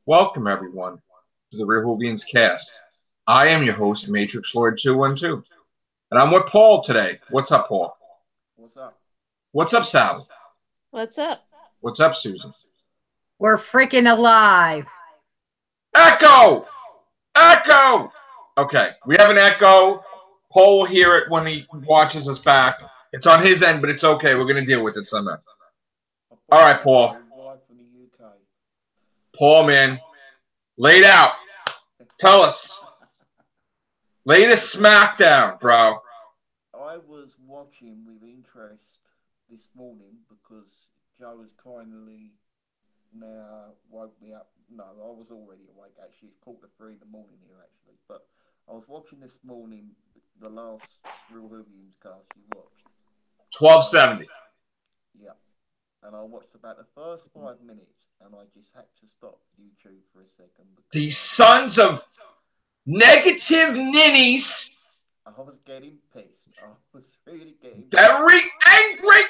Welcome, everyone, to the Whovians cast. I am your host, Matrix Lord 212, and I'm with Paul today. What's up, Paul? What's up? What's up, Sally? What's up? What's up, Susan? We're freaking alive. Echo! Echo! Okay, we have an echo. Paul will hear it when he watches us back. It's on his end, but it's okay. We're going to deal with it somehow. All right, Paul. Live from the UK. Paul, man, laid out. Tell us. Latest SmackDown, bro. I was watching with interest this morning because Joe has kindly now woke me up. No, I was already awake actually. It's 2:45 in the morning here actually. But I was watching this morning the last Real Whovians cast you watched. 1270. Yeah. And I watched about the first 5 minutes and I just had to stop YouTube for a second because These sons of negative ninnies. I was getting pissed. I was really getting pissed. Very angry.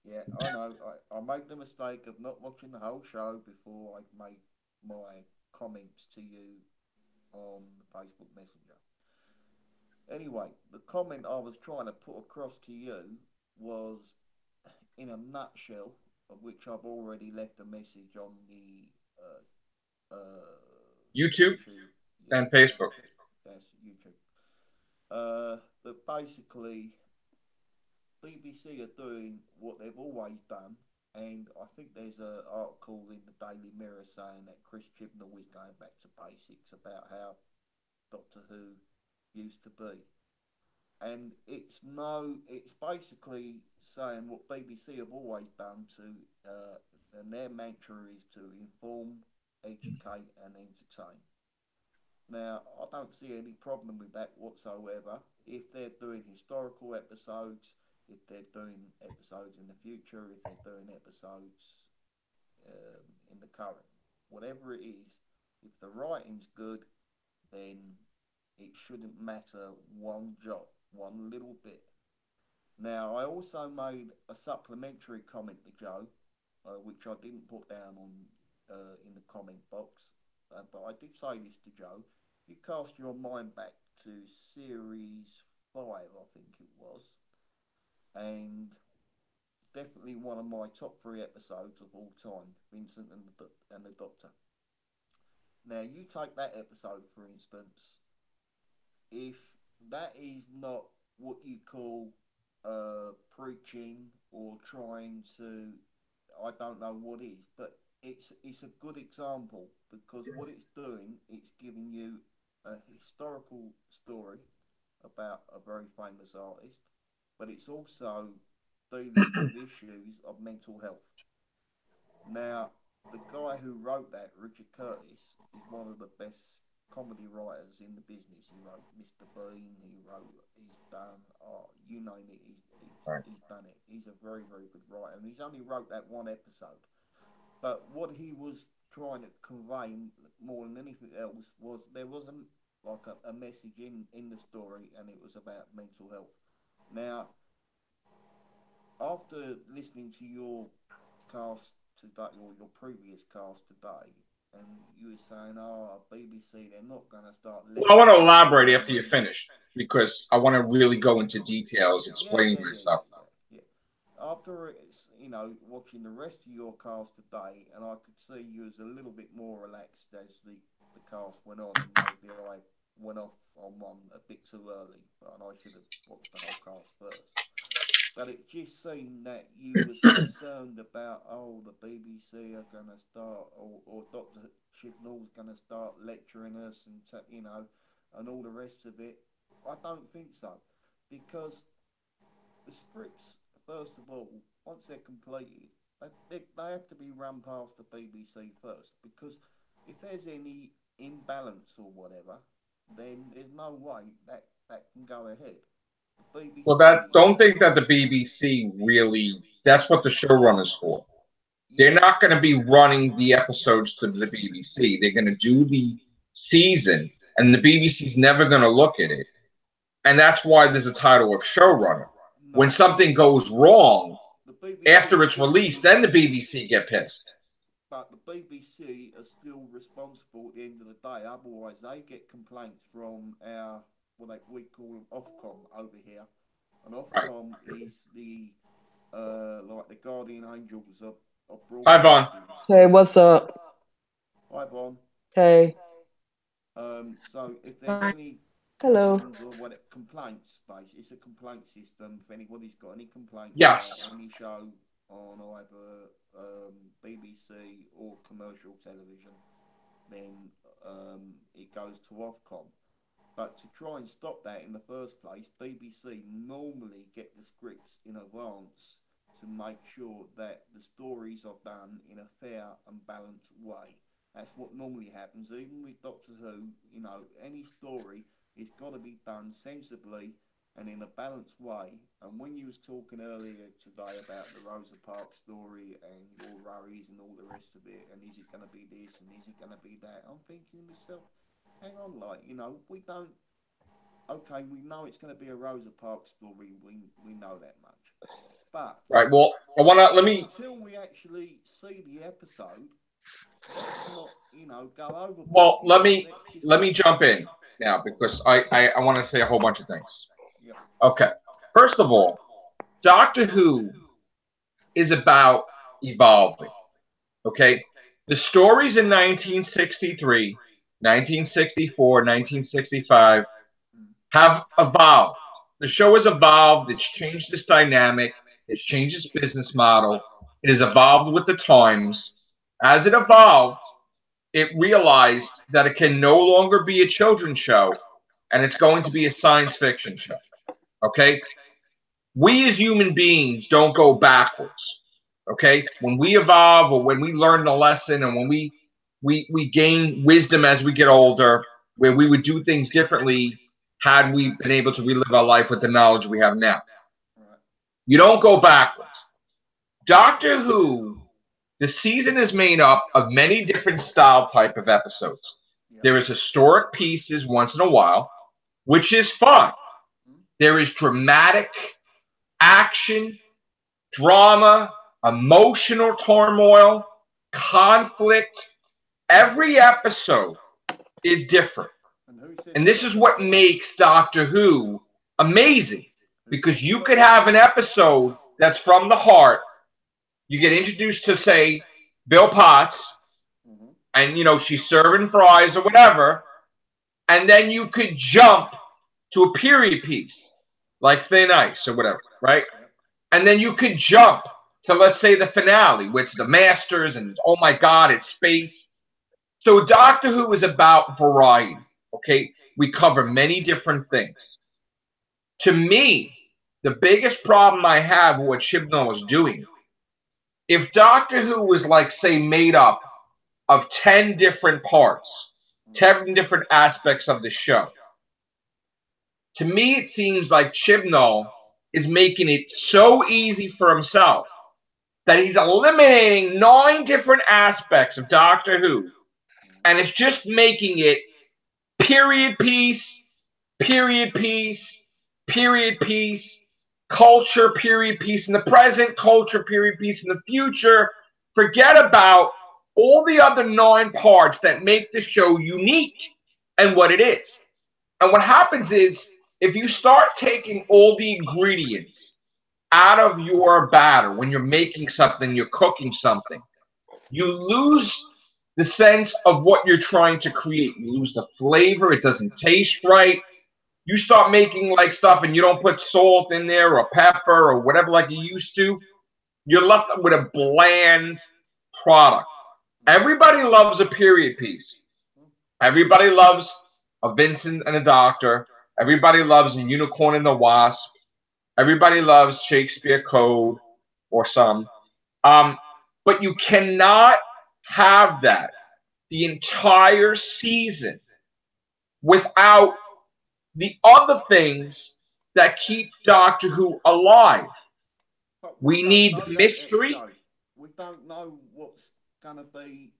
Yeah, I know. I made the mistake of not watching the whole show before I made my comments to you on Facebook Messenger. Anyway, the comment I was trying to put across to you was, in a nutshell, of which I've already left a message on the YouTube YouTube. Yeah, and Facebook. that's YouTube. That basically BBC are doing what they've always done, and I think there's an article in the Daily Mirror saying that Chris Chibnall is going back to basics about how Doctor Who used to be. And it's basically saying what BBC have always done and their mantra is to inform, educate, and entertain. Now, I don't see any problem with that whatsoever. If they're doing historical episodes, if they're doing episodes in the future, if they're doing episodes in the current, whatever it is, if the writing's good, then it shouldn't matter one jot, one little bit. Now, I also made a supplementary comment to Joe, which I didn't put down on in the comment box, but I did say this to Joe. You cast your mind back to series 5, I think it was, and definitely one of my top 3 episodes of all time, Vincent and the Doctor. Now, you take that episode, for instance, if that is not what you call preaching or trying to, I don't know what is, but it's a good example because what it's doing, it's giving you a historical story about a very famous artist, but it's also dealing with issues of mental health. Now, the guy who wrote that, Richard Curtis, is one of the best comedy writers in the business. He wrote Mr. Bean. He's done, you name it. Right. He's done it. He's a very, very good writer, and he's only wrote that one episode. But what he was trying to convey more than anything else was there was a message in the story, and it was about mental health. Now, after listening to your cast today or your previous cast today, and you were saying, "Oh, BBC, they're not going to start." Well, I want to elaborate after you finish because I want to really go into details Yeah, explaining yeah, yeah, myself. yeah, yeah, yeah. After it's watching the rest of your cast today, and I could see you was a little bit more relaxed as the cast went on, and maybe I went off on one a bit too early, and I should have watched the whole cast first. But it just seemed that you was concerned about, oh, the BBC are going to start, or Dr. Chibnall's going to start lecturing us, and all the rest of it. I don't think so, because the scripts, first of all, once they're completed, they have to be run past the BBC first, because if there's any imbalance or whatever, then there's no way that can go ahead. The Well, BBC, don't think that the BBC really. That's what the showrunners for. They're yeah, not going to be running the episodes to the BBC. They're going to do the season, and the BBC's never going to look at it. And that's why there's a title of showrunner. no, When something goes wrong the BBC after is it's still released, the then the BBC get pissed. but the BBC are still responsible at the end of the day. Otherwise, they get complaints from our we call them Ofcom over here, and Right. Ofcom is the like the guardian angels of Hi, Vaughn. broadcasting. Hey, So, what's up? hi, Von. Hey. So if there's any Hello. problems or what complaints space, it's a complaint system. If anybody's got any complaints Yes. about any show on either BBC or commercial television, then it goes to Ofcom. But to try and stop that in the first place, BBC normally get the scripts in advance to make sure that the stories are done in a fair and balanced way. That's what normally happens, even with Doctor Who. You know, any story is got to be done sensibly and in a balanced way. And when you was talking earlier today about the Rosa Parks story and your worries and all the rest of it, and is it going to be this and is it going to be that, I'm thinking to myself, hang on, like, you know, we don't. Okay, we know it's going to be a Rosa Parks story. We know that much, but Right. Well, I want to let me. until we actually see the episode, let's not, you know, go over. Well, let me jump in now because I want to say a whole bunch of things. Yeah. Okay. First of all, Doctor Who is about evolving. Okay. The stories in 1963, 1964, 1965 have evolved. The show has evolved. It's changed its dynamic. It's changed its business model. It has evolved with the times. As it evolved, it realized that it can no longer be a children's show and it's going to be a science fiction show. Okay? We as human beings don't go backwards. Okay? When we evolve or when we learn the lesson and when we gain wisdom as we get older, where we would do things differently had we been able to relive our life with the knowledge we have now. You don't go backwards. Doctor Who, the season is made up of many different style type of episodes. There is historic pieces once in a while, which is fun. There is dramatic action, drama, emotional turmoil, conflict. Every episode is different. And this is what makes Doctor Who amazing. Because you could have an episode that's from the heart. You get introduced to, say, Bill Potts, and, you know, she's serving fries or whatever, and then you could jump to a period piece, like Thin Ice or whatever, right? And then you could jump to, let's say, the finale, which the Masters, and, oh my God, it's space. So Doctor Who is about variety, okay? We cover many different things. To me, the biggest problem I have with what Chibnall is doing, if Doctor Who was, like, say, made up of 10 different parts, 10 different aspects of the show, to me it seems like Chibnall is making it so easy for himself that he's eliminating 9 different aspects of Doctor Who, and it's just making it period piece, period piece, period piece, culture period piece in the present, culture period piece in the future. Forget about all the other 9 parts that make the show unique and what it is. And what happens is, if you start taking all the ingredients out of your batter when you're making something, you're cooking something, you lose the sense of what you're trying to create. You lose the flavor. It doesn't taste right. You start making like stuff and you don't put salt in there or pepper or whatever like you used to, you're left with a bland product. Everybody loves a period piece. Everybody loves a Vincent and a Doctor. Everybody loves a Unicorn and the Wasp. Everybody loves Shakespeare Code or some. But you cannot have that the entire season without the other things that keep Doctor Who alive. We need mystery. We don't know what's going to be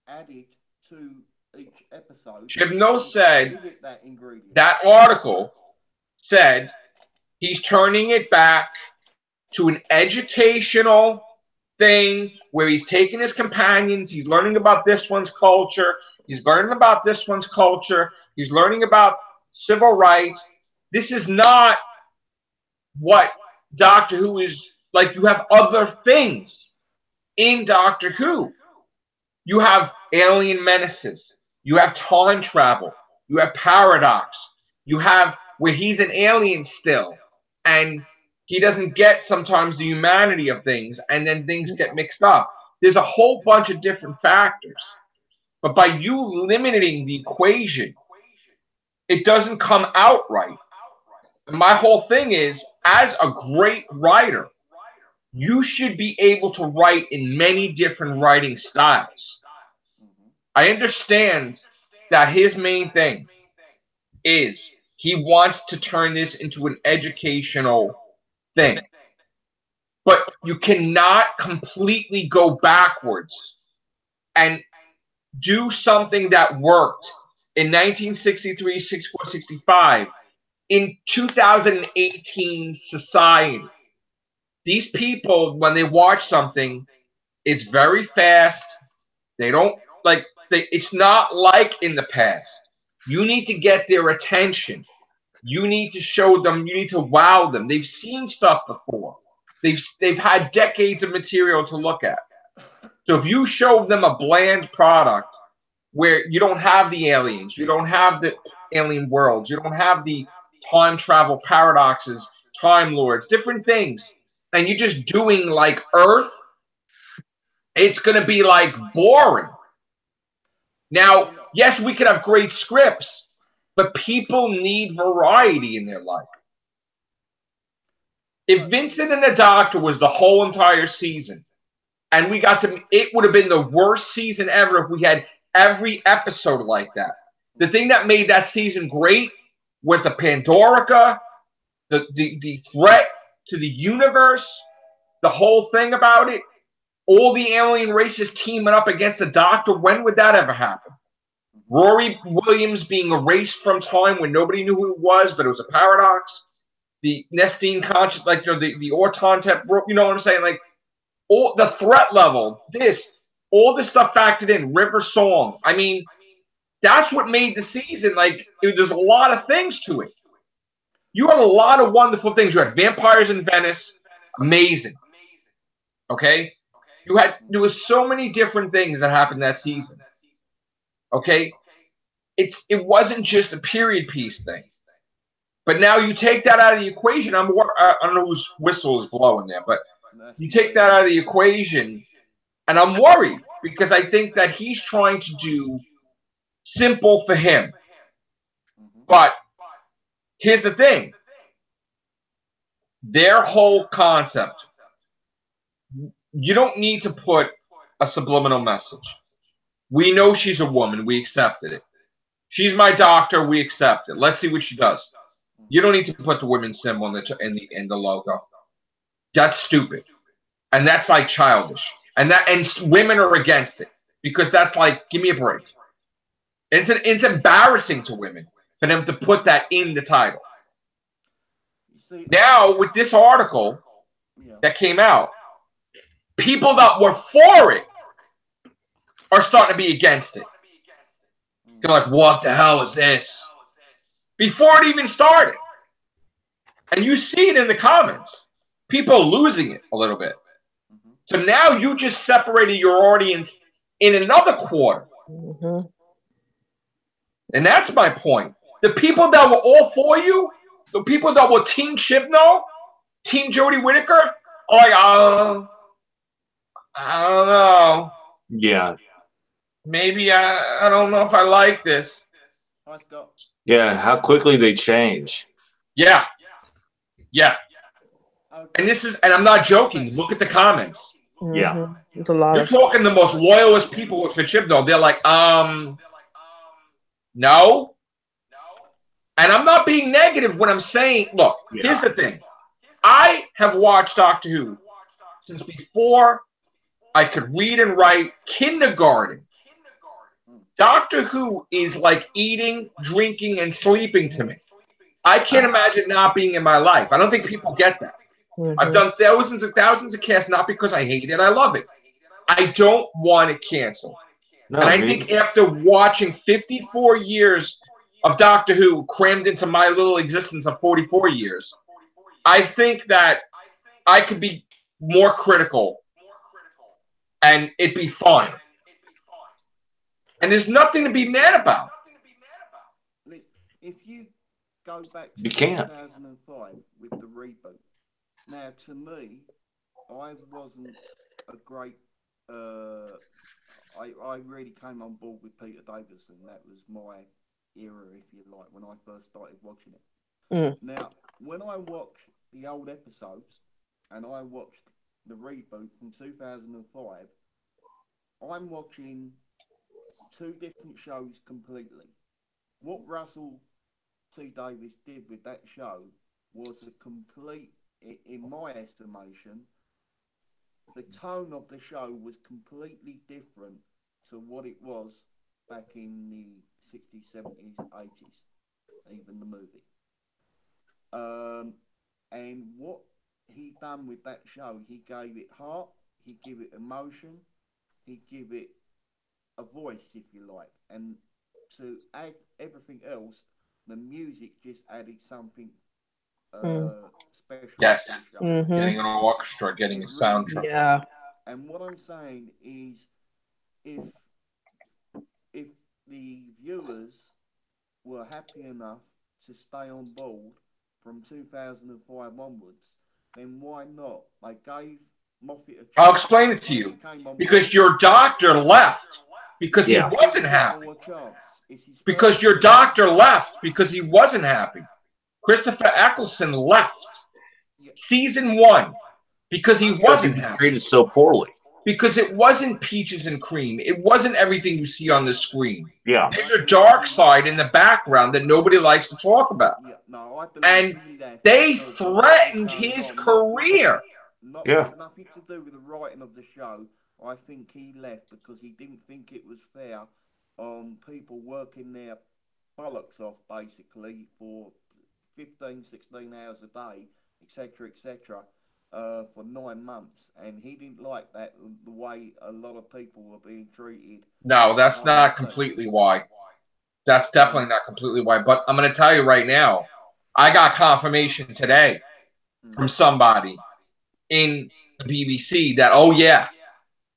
added to each episode. Chibnall said that that article said he's turning it back to an educational thing where he's taking his companions, he's learning about this one's culture, he's learning about this one's culture, he's learning about civil rights. This is not what Doctor Who is like. You have other things in Doctor Who. You have alien menaces, you have time travel, you have paradox, you have where he's an alien still, and he doesn't get sometimes the humanity of things, and then things get mixed up. There's a whole bunch of different factors. But by you limiting the equation, it doesn't come out right. And my whole thing is, as a great writer, you should be able to write in many different writing styles. I understand that his main thing is he wants to turn this into an educational thing. But you cannot completely go backwards and do something that worked in 1963, 64, 65 in 2018 society. These people, when they watch something, it's very fast. They don't like it's not like in the past. You need to get their attention. You need to show them, you need to wow them. They've seen stuff before. They've had decades of material to look at. So if you show them a bland product where you don't have the aliens, you don't have the alien worlds, you don't have the time travel paradoxes, time lords, different things, and you're just doing like Earth, it's going to be like boring. Now, yes, we could have great scripts, but people need variety in their life. If Vincent and the Doctor was the whole entire season, and we got to, it would have been the worst season ever if we had every episode like that. The thing that made that season great was the Pandorica, the threat to the universe, the whole thing about it, all the alien races teaming up against the Doctor. When would that ever happen? Rory Williams being erased from time when nobody knew who it was, but it was a paradox. The Nestine conscious, like the Orton-Tep, you know what I'm saying? Like all the threat level, all this stuff factored in. River Song. I mean, that's what made the season like. There's a lot of things to it. You had a lot of wonderful things. You had Vampires in Venice, amazing. Okay, there was so many different things that happened that season. Okay, it wasn't just a period piece thing. But now you take that out of the equation. I don't know whose whistle is blowing there, but you take that out of the equation, and I'm worried because I think that he's trying to do simple for him. But here's the thing. Their whole concept, you don't need to put a subliminal message. We know she's a woman. We accepted it. She's my doctor. We accept it. Let's see what she does. You don't need to put the women's symbol in the logo. That's stupid, and that's like childish. And women are against it because that's like, give me a break. It's embarrassing to women for them to put that in the title. Now with this article that came out, people that were for it are starting to be against it. They're like, what the hell is this? Before it even started. And you see it in the comments. People losing it a little bit. So now you just separated your audience in another quarter. And that's my point. The people that were all for you, the people that were Team Chibnall, Team Jodie Whittaker, are like, I don't know. Yeah. Maybe I don't know if I like this. Let's go. Yeah, how quickly they change. Yeah. Yeah. Okay. And I'm not joking. Look at the comments. Yeah. There's a lot You're talking the most loyalist people for Chibnall. They're like, no. And I'm not being negative when I'm saying, look, here's the thing. I have watched Doctor Who since before I could read and write, kindergarten. Doctor Who is like eating, drinking, and sleeping to me. I can't imagine not being in my life. I don't think people get that. I've done thousands and thousands of casts, not because I hate it. I love it. I don't want it canceled. No, And I think after watching 54 years of Doctor Who crammed into my little existence of 44 years, I think that I could be more critical and it'd be fine. And there's nothing to be mad about. If you go back to You can't. 2005 with the reboot, now to me, I wasn't a great. I really came on board with Peter Davison. That was my era, if you like, when I first started watching it. Now, when I watched the old episodes and I watched the reboot from 2005, I'm watching two different shows completely. What Russell T. Davies did with that show was a complete, in my estimation, the tone of the show was completely different to what it was back in the 60s, 70s, 80s, even the movie. And what he done with that show, he gave it heart, he gave it emotion, he gave it a voice, if you like. And to add everything else, the music just added something special Yes. to the show. Getting an orchestra, getting a soundtrack. Yeah. And what I'm saying is, if the viewers were happy enough to stay on board from 2005 onwards, then why not? They gave Moffat a chance. I'll explain it to you. Because your doctor left because he wasn't happy. Because your doctor left because he wasn't happy. Christopher Eccleston left season 1 because he wasn't happy. Treated so poorly. Because it wasn't peaches and cream. It wasn't everything you see on the screen. Yeah. There's a dark side in the background that nobody likes to talk about. And they threatened his career. Nothing to do with the writing of the show. I think he left because he didn't think it was fair on people working their bollocks off, basically, for 15, 16 hours a day, etc., for 9 months, and he didn't like that, the way a lot of people were being treated. No, that's not completely why. That's definitely not completely why. But I'm going to tell you right now, I got confirmation today from somebody in the BBC that, oh yeah,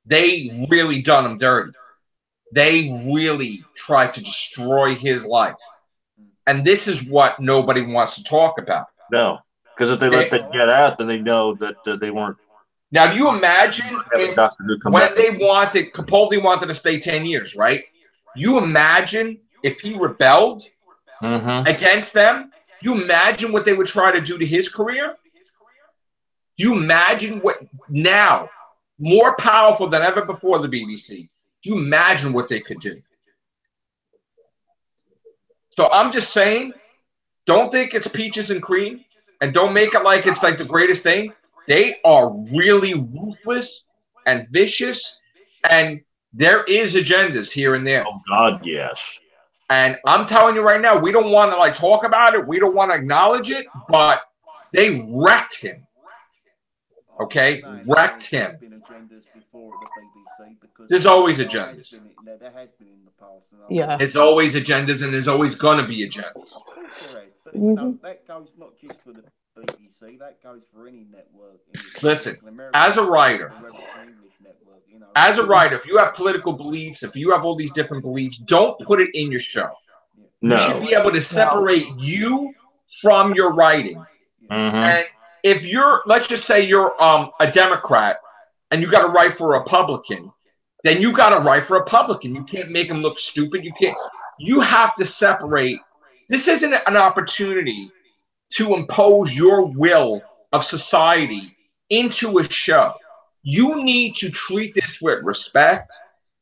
they really done him dirty. They really tried to destroy his life. And this is what nobody wants to talk about. No, because if they let that get out, then they know that they weren't. Now, do you imagine if when they wanted, Capaldi wanted to stay 10 years, right? You imagine if he rebelled against them? You imagine what they would try to do to his career? You imagine what now, more powerful than ever before the BBC, do you imagine what they could do? So I'm just saying, don't think it's peaches and cream, and don't make it like it's like the greatest thing. They are really ruthless and vicious, and there is agendas here and there. Oh, God, yes. And I'm telling you right now, we don't want to like talk about it. We don't want to acknowledge it, but they wrecked him. Okay? Wrecked him. There's always agendas. There has been in the past. Yeah. There's always agendas, and there's always going to be agendas. Of course there is. But you know, that goes not just for the BBC, that goes for any network. Listen, as a writer, if you have political beliefs, if you have all these different beliefs, don't put it in your show. No. You should be able to separate you from your writing. And if you're, let's just say you're a Democrat and you got to write for a Republican, then you got to write for a Republican. You can't make them look stupid. You have to separate. This isn't an opportunity to impose your will of society into a show. You need to treat this with respect.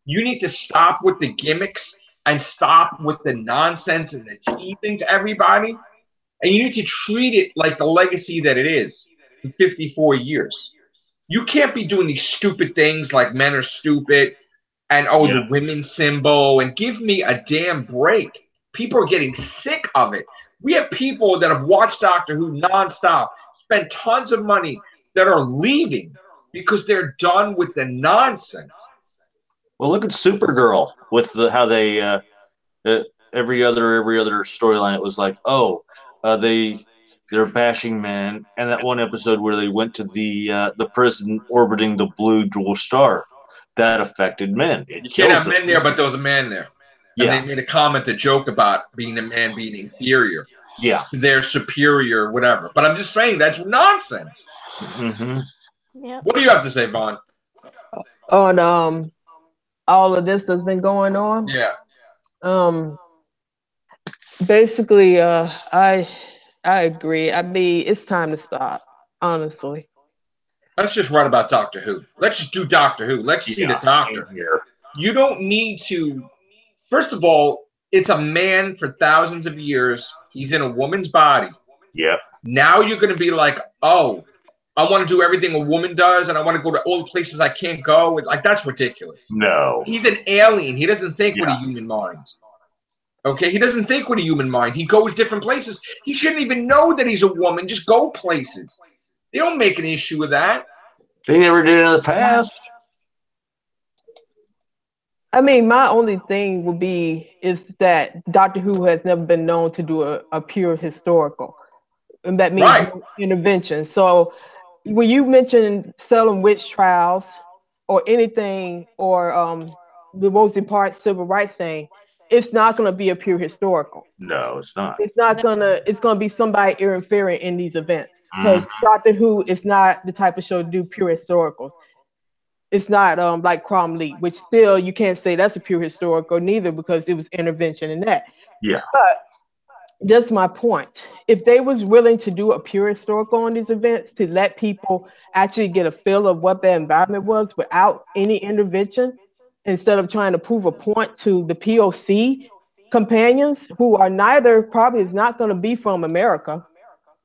You need to stop with the gimmicks and stop with the nonsense and the teasing to everybody. And you need to treat it like the legacy that it is in 54 years. You can't be doing these stupid things like men are stupid and, the women's symbol, and give me a damn break. People are getting sick of it. We have people that have watched Doctor Who nonstop, spent tons of money that are leaving because they're done with the nonsense. Well, look at Supergirl with how they uh, every other storyline. It was like, oh, they're bashing men, and that one episode where they went to the prison orbiting the blue dual star that affected men. It You can't kills have them. men there, but there was a man there. And Yeah, they made a comment, a joke about being a man being inferior. yeah. They're superior, whatever. But I'm just saying that's nonsense. Mm-hmm. Yep. What do you have to say, Vaughn? On all of this that's been going on. Yeah. Basically, I agree. I mean, it's time to stop. Honestly. Let's just write about Doctor Who. Let's just do Doctor Who. Let's see the Doctor. Here. You don't need to. First of all, it's a man for thousands of years. He's in a woman's body. Yep. Now you're going to be like, oh, I want to do everything a woman does, and I want to go to all the places I can't go. Like, that's ridiculous. No. He's an alien. He doesn't think with a Yeah. human mind. Okay? He doesn't think with a human mind. He goes different places. He shouldn't even know that he's a woman. Just go places. They don't make an issue with that. They never did in the past. I mean, my only thing would be is that Doctor Who has never been known to do a pure historical, and that means Right. intervention. So when you mention Salem witch trials or anything, or the Rosa Parks civil rights thing, it's not going to be a pure historical. No, it's not. It's not gonna. It's gonna be somebody interfering in these events because Doctor Who is not the type of show to do pure historicals. It's not like Cromley, which still you can't say that's a pure historical neither because it was intervention in that. Yeah. But that's my point. If they was willing to do a pure historical on these events to let people actually get a feel of what their environment was without any intervention, instead of trying to prove a point to the POC companions who are neither probably is not going to be from America.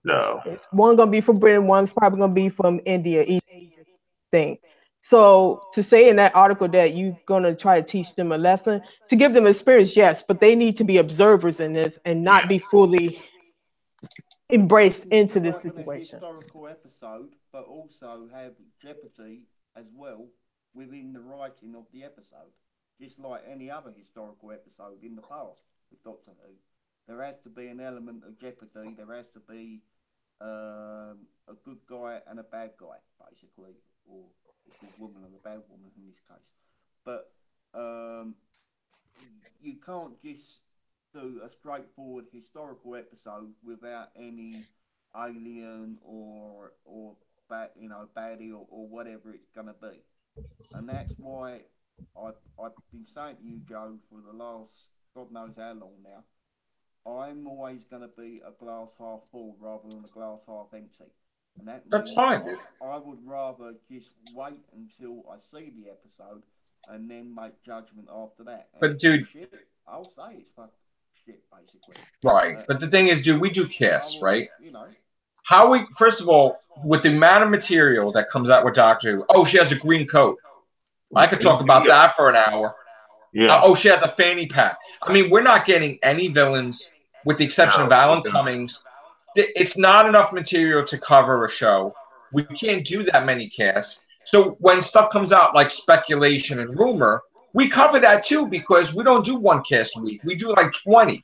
No. It's one going to be from Britain, one's probably going to be from India, East Asia thing. So to say in that article that you're going to try to teach them a lesson, to give them experience, yes, but they need to be observers in this and not be fully embraced into this situation. Historical episode, but also have jeopardy as well within the writing of the episode, just like any other historical episode in the past with Doctor Who. There has to be an element of jeopardy. There has to be a good guy and a bad guy, basically, or a good woman and a bad woman in this case. But you can't just do a straightforward historical episode without any alien or baddie or whatever it's gonna be. And that's why I've been saying to you, Joe, for the last God knows how long now, I'm always going to be a glass half full rather than a glass half empty. And That's fine, dude. I would rather just wait until I see the episode and then make judgment after that. And But, if dude, it's shit, I'll say it's fucking shit, basically. right. But the thing is, dude, we do casts, I will, right? You know. How we, first of all, with the amount of material that comes out with Doctor Who, oh, she has a green coat. I could talk about that for an hour. Yeah. Oh, she has a fanny pack. I mean, we're not getting any villains, with the exception of Alan Cummings. It's not enough material to cover a show. We can't do that many casts. So when stuff comes out like speculation and rumor, we cover that too because we don't do one cast a week. We do like 20.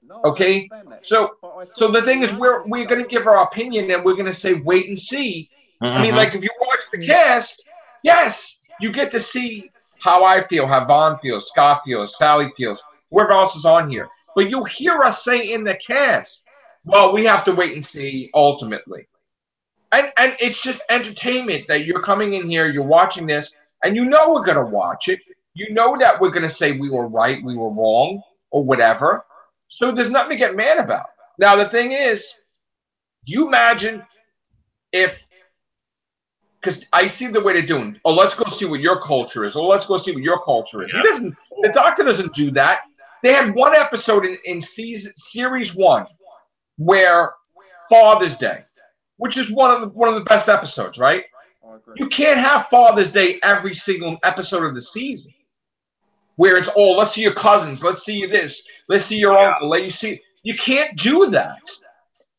No, Okay? So the thing is, we're going to give our opinion and we're going to say wait and see. I mean, like if you watch the cast, yes, you get to see how I feel, how Vaughn feels, Scott feels, Sally feels, whoever else is on here. But you'll hear us say in the cast, well, we have to wait and see ultimately. And it's just entertainment that you're coming in here, you're watching this, and you know we're going to watch it. You know that we're going to say we were right, we were wrong, or whatever. So there's nothing to get mad about. Now, the thing is, do you imagine if, because I see the way they're doing, oh, let's go see what your culture is, oh, let's go see what your culture is. He doesn't, the Doctor doesn't do that. They had one episode in series 1 where Father's Day, which is one of the best episodes, right? You can't have Father's Day every single episode of the season where it's, oh, let's see your cousins, let's see this, let's see your uncle, let you see. You can't do that.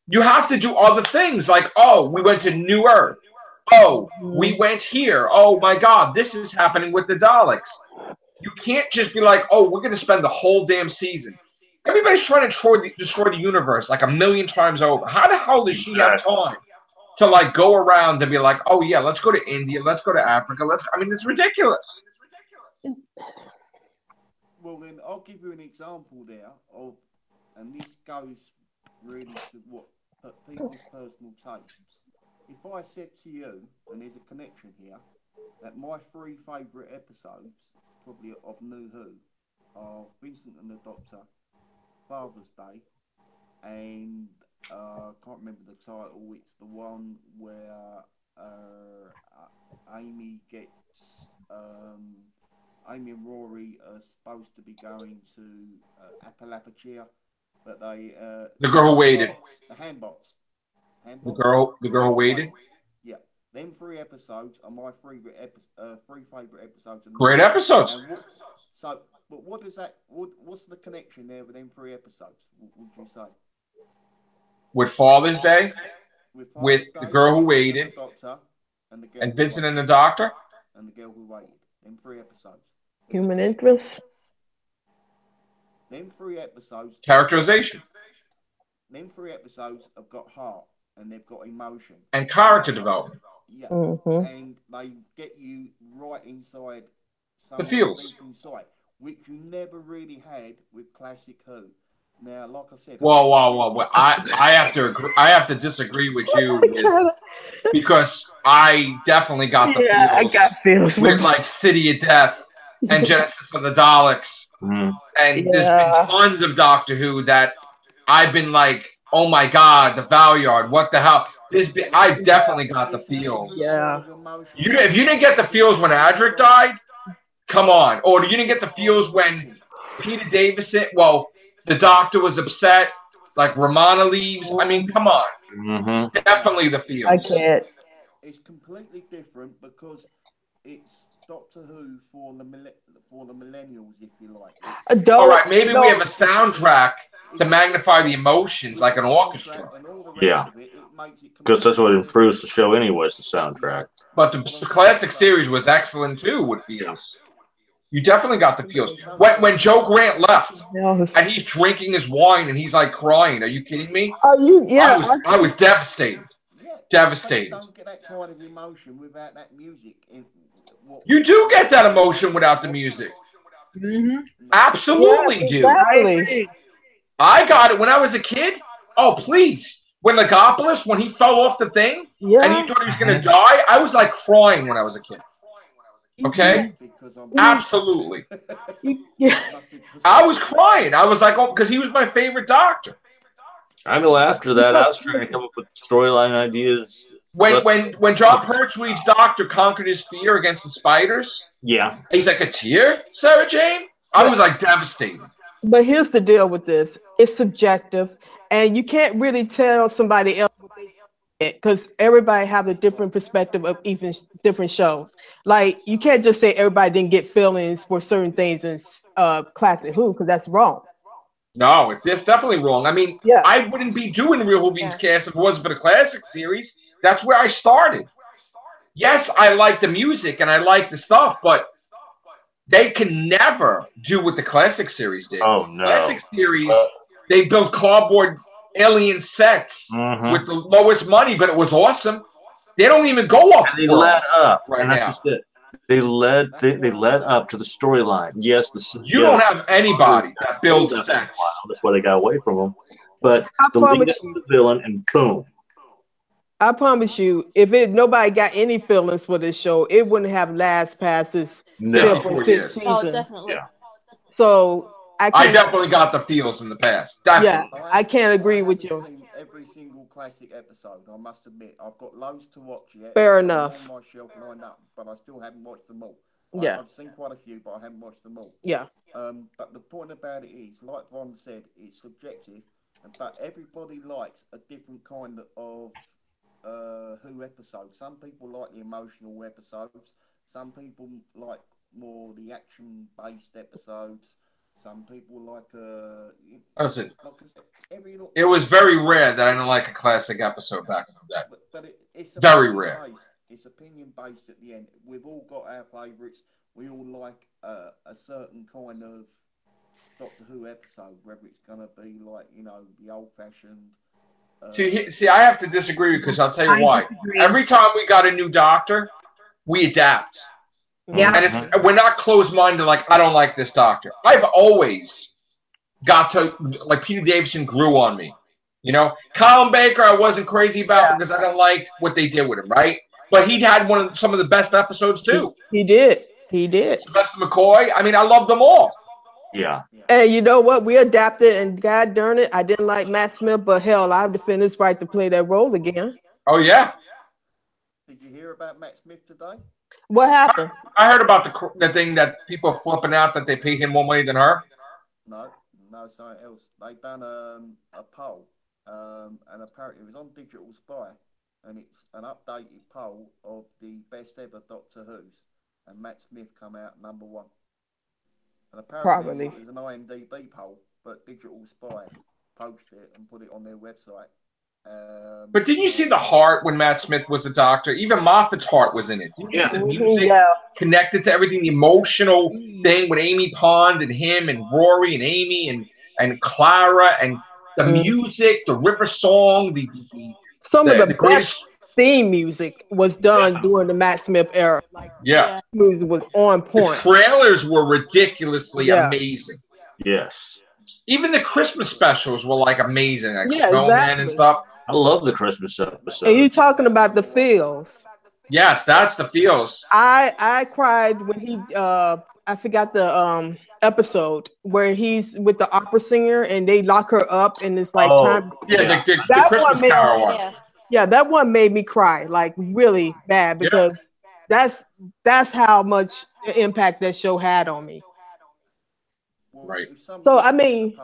You have to do other things like, oh, we went to New Earth. Oh, we Mhm. went here. Oh my God, this is happening with the Daleks. You can't just be like, oh, we're going to spend the whole damn season. Everybody's trying to destroy the universe like a million times over. How the hell does she have Exactly. time to like go around and be like, oh yeah, let's go to India, let's go to Africa, I mean, it's ridiculous. Well, then I'll give you an example there of, and this goes really to what people's personal tastes. If I said to you, and there's a connection here, that my three favourite episodes, probably of New Who, are Vincent and the Doctor, Father's Day, and I can't remember the title. It's the one where Amy gets Amy and Rory are supposed to be going to Appalachia, but they The girl who waited. the handbots, The handbots, girl, the the girl girl who who waited. waited. Yeah, them three episodes are my three favourite episodes of New Great Who. episodes. And so, but what does that? What's the connection there with them three episodes? Would you say? With Father's Day, With with Father's the Day, girl who Vincent and the waited, Doctor, and the girl and who Vincent and waited, the Doctor. and the girl who waited. Them three episodes. There's a Human connection. interest. Them three episodes have got. Characterization Them three episodes have got heart and they've got emotion. and Yeah, character development. yeah, Hmm. and they get you right inside The somewhere feels. deep inside, which you never really had with classic Who. Now, like I said, I've Whoa, not whoa, really whoa, whoa. got. I have to agree, I have to disagree with you with because I definitely got the Yeah, I feels got feels with with. like City of Death and Genesis of the Daleks, Mm. and there's been Yeah, tons of Doctor Who that I've been like, oh my God, the Valyard, what the hell? I yeah, definitely got the It's a different feels. kind yeah. of emotion. If you didn't Sometimes get you the can feels when connect with that Adric guy. died, come on. Or you It's a didn't get the different kind of feels when emotion. Peter Davison, well, the Doctor was upset, like Romana leaves. I mean, come on. Hmm. No, Definitely the I feels. can't. it's completely different because it's Doctor Who for the millennials, if you like. All Don't right, maybe we have no. a soundtrack to It's magnify yeah, the emotions with like the an soundtrack orchestra. and all the Yeah, rest of it, it makes it because that's what completely different. improves the show, anyways. The Yeah, soundtrack. But that's what the I'm saying. classic So series was excellent too with Yeah. feels. You definitely got the feels. there's other When Joe episodes Grant there. left Else. and he's drinking his wine and he's like crying, are you kidding me? Are you? Yeah. I was devastated. Yeah, but you Devastated. don't get that kind of emotion without that music. In You do what get that like emotion without the Rob said. music. Hmm. No, Yeah. Absolutely do. I Exactly. agree. I got it when I was a kid. Oh, please. When Legopolis, when he fell off the thing and he Yeah. thought he was going to Mhm. die, I was like crying when I was a kid. Yeah. Okay? must be because I'm You, old. Absolutely. yeah. Must be because I I'm was old. crying. I was like, oh, because he was my favorite doctor. I know after that, I was trying to come up with storyline ideas. Left. When John Pertwee's doctor conquered his fear against the spiders, Yeah. he's like, a tear, Sarah Jane? I But was like devastated. but here's the deal with this. It's subjective, and you can't really tell somebody else because everybody have a different perspective of even different shows. Like you can't just say everybody didn't get feelings for certain things in classic Who because that's wrong. No, it's definitely wrong. I mean, Yeah. I wouldn't be doing Real Whovians Yeah. cast if it wasn't for the classic series. That's where I started. Yes, I like the music and I like the stuff, but they can never do what the classic series did. Oh no. Classic series, they built cardboard alien sets Mm-hmm. with the lowest money, but it was awesome. They don't even go off And they led world up, right and that's now. just it. They led That's they why I led say up to the storyline. Yes, You don't yes, have series anybody got that pulled builds after a sets. while. That's why they got away from them. But I the lead promise up to you. the villain, and boom. I promise you, if it nobody got any feelings for this show, it wouldn't have last past its No. fifth or 54 sixth years. Oh, season. definitely. Yeah. So I I can't. definitely got the feels in the past. Yeah, Definitely. I can't I agree with haven't you. seen every single classic episode. I must admit, I've got loads to watch yet. Fair I've got them enough. on my shelf lined up, but I still haven't watched them all. Yeah, I've seen quite a few, but I haven't watched them all. yeah. But the point about it is, like Ron said, it's subjective, but everybody likes a different kind of Who episode. Some people like the emotional episodes. Some people like more the action-based episodes. Some people like Listen, like I said, every it was very rare that I didn't like a classic episode back in the day. but it's Very opinion rare. based. It's opinion based at the end. We've all got our favourites. We all like a certain kind of Doctor Who episode, whether it's gonna be like the old fashioned. See, I have to disagree because I'll tell you I why. disagree. Every time we got a new doctor, we adapt. Yeah. And we're not closed-minded like, I don't like this doctor. I've always got to, like, Peter Davison grew on me. Colin Baker I wasn't crazy about because I didn't like what they did with him, right? But he had some of the best episodes, too. He did. He did. Sylvester McCoy, I mean, I loved them all. Yeah. And you know what? We adapted, and God darn it, I didn't like Matt Smith, but hell, I defend his right to play that role again. Oh, yeah. Did you hear about Matt Smith today? What happened? I heard about the thing that people are flipping out that they paid him more money than her. No, something else. They done a poll, and apparently it was on Digital Spy, and it's an updated poll of the best ever Doctor Who's, and Matt Smith come out number one. And apparently Probably. it was an IMDb poll, but Digital Spy posted it and put it on their website. But didn't you see the heart when Matt Smith was a doctor? Even Moffat's heart was in it. Didn't you see the music connected to everything, the emotional thing with Amy Pond and him and Rory and Amy and Clara and the music, the River Song, some of the greatest best theme music was done during the Matt Smith era. Yeah. Music was on point. The trailers were ridiculously amazing. Yes. Even the Christmas specials were like amazing, like Yeah, Snowman exactly. and stuff. I love the Christmas episode. And you talking about the feels. Yes, that's the feels. I cried when he I forgot the episode where he's with the opera singer and they lock her up and it's like time. Yeah, the That Christmas one made, Carol one. yeah, that one made me cry like really bad because that's how much impact that show had on me. Well, right. So I mean,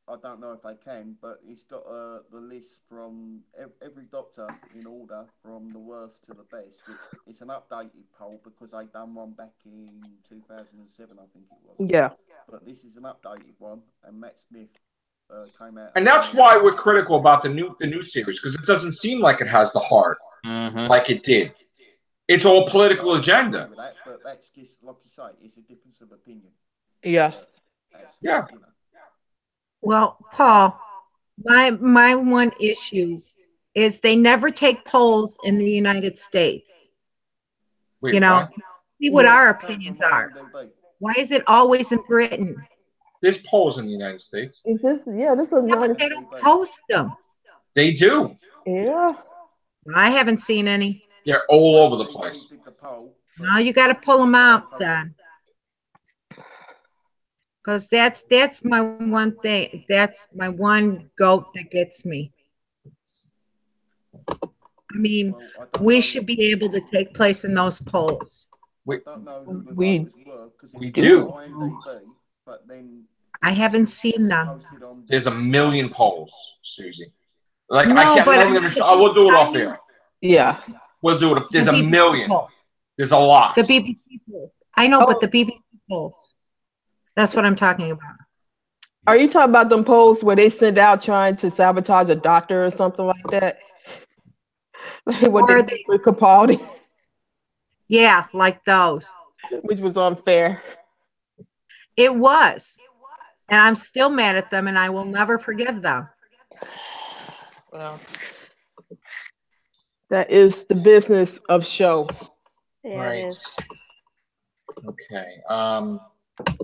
I don't know if I can, but it's got the list from every Doctor in order from the worst to the best. It's an updated poll because they done one back in 2007, I think it was. Yeah. But this is an updated one, and Matt Smith came out. And that's why we're critical about the new series because it doesn't seem like it has the heart like it did. It's all political agenda. That, but that's just like you say, it's a difference of opinion. Yeah. Yeah. Well, Paul, my one issue is they never take polls in the United States. Wait, see what our opinions are. Why is it always in Britain? There's polls in the United States. Is this? Yeah, this is. But they don't post them. They do. Yeah. I haven't seen any. They're all over the place. Well, you got to pull them out then. Because that's my one thing. That's my one goat that gets me. I mean, we should be able to take place in those polls. We We do. But then I haven't seen them. There's a million polls, Susie. Like No, I can't. but we'll do it off here. Yeah. We'll do it. There's The a BBC million. poll. There's a lot. The BBC polls. I know, but the BBC polls. That's what I'm talking about. Are you talking about them polls where they send out trying to sabotage a doctor or something like that? Like what they did with Capaldi? Yeah, like those. Which was unfair. It was. And I'm still mad at them and I will never forgive them. Well, that is the business of show. Yeah, Right. it is. Okay.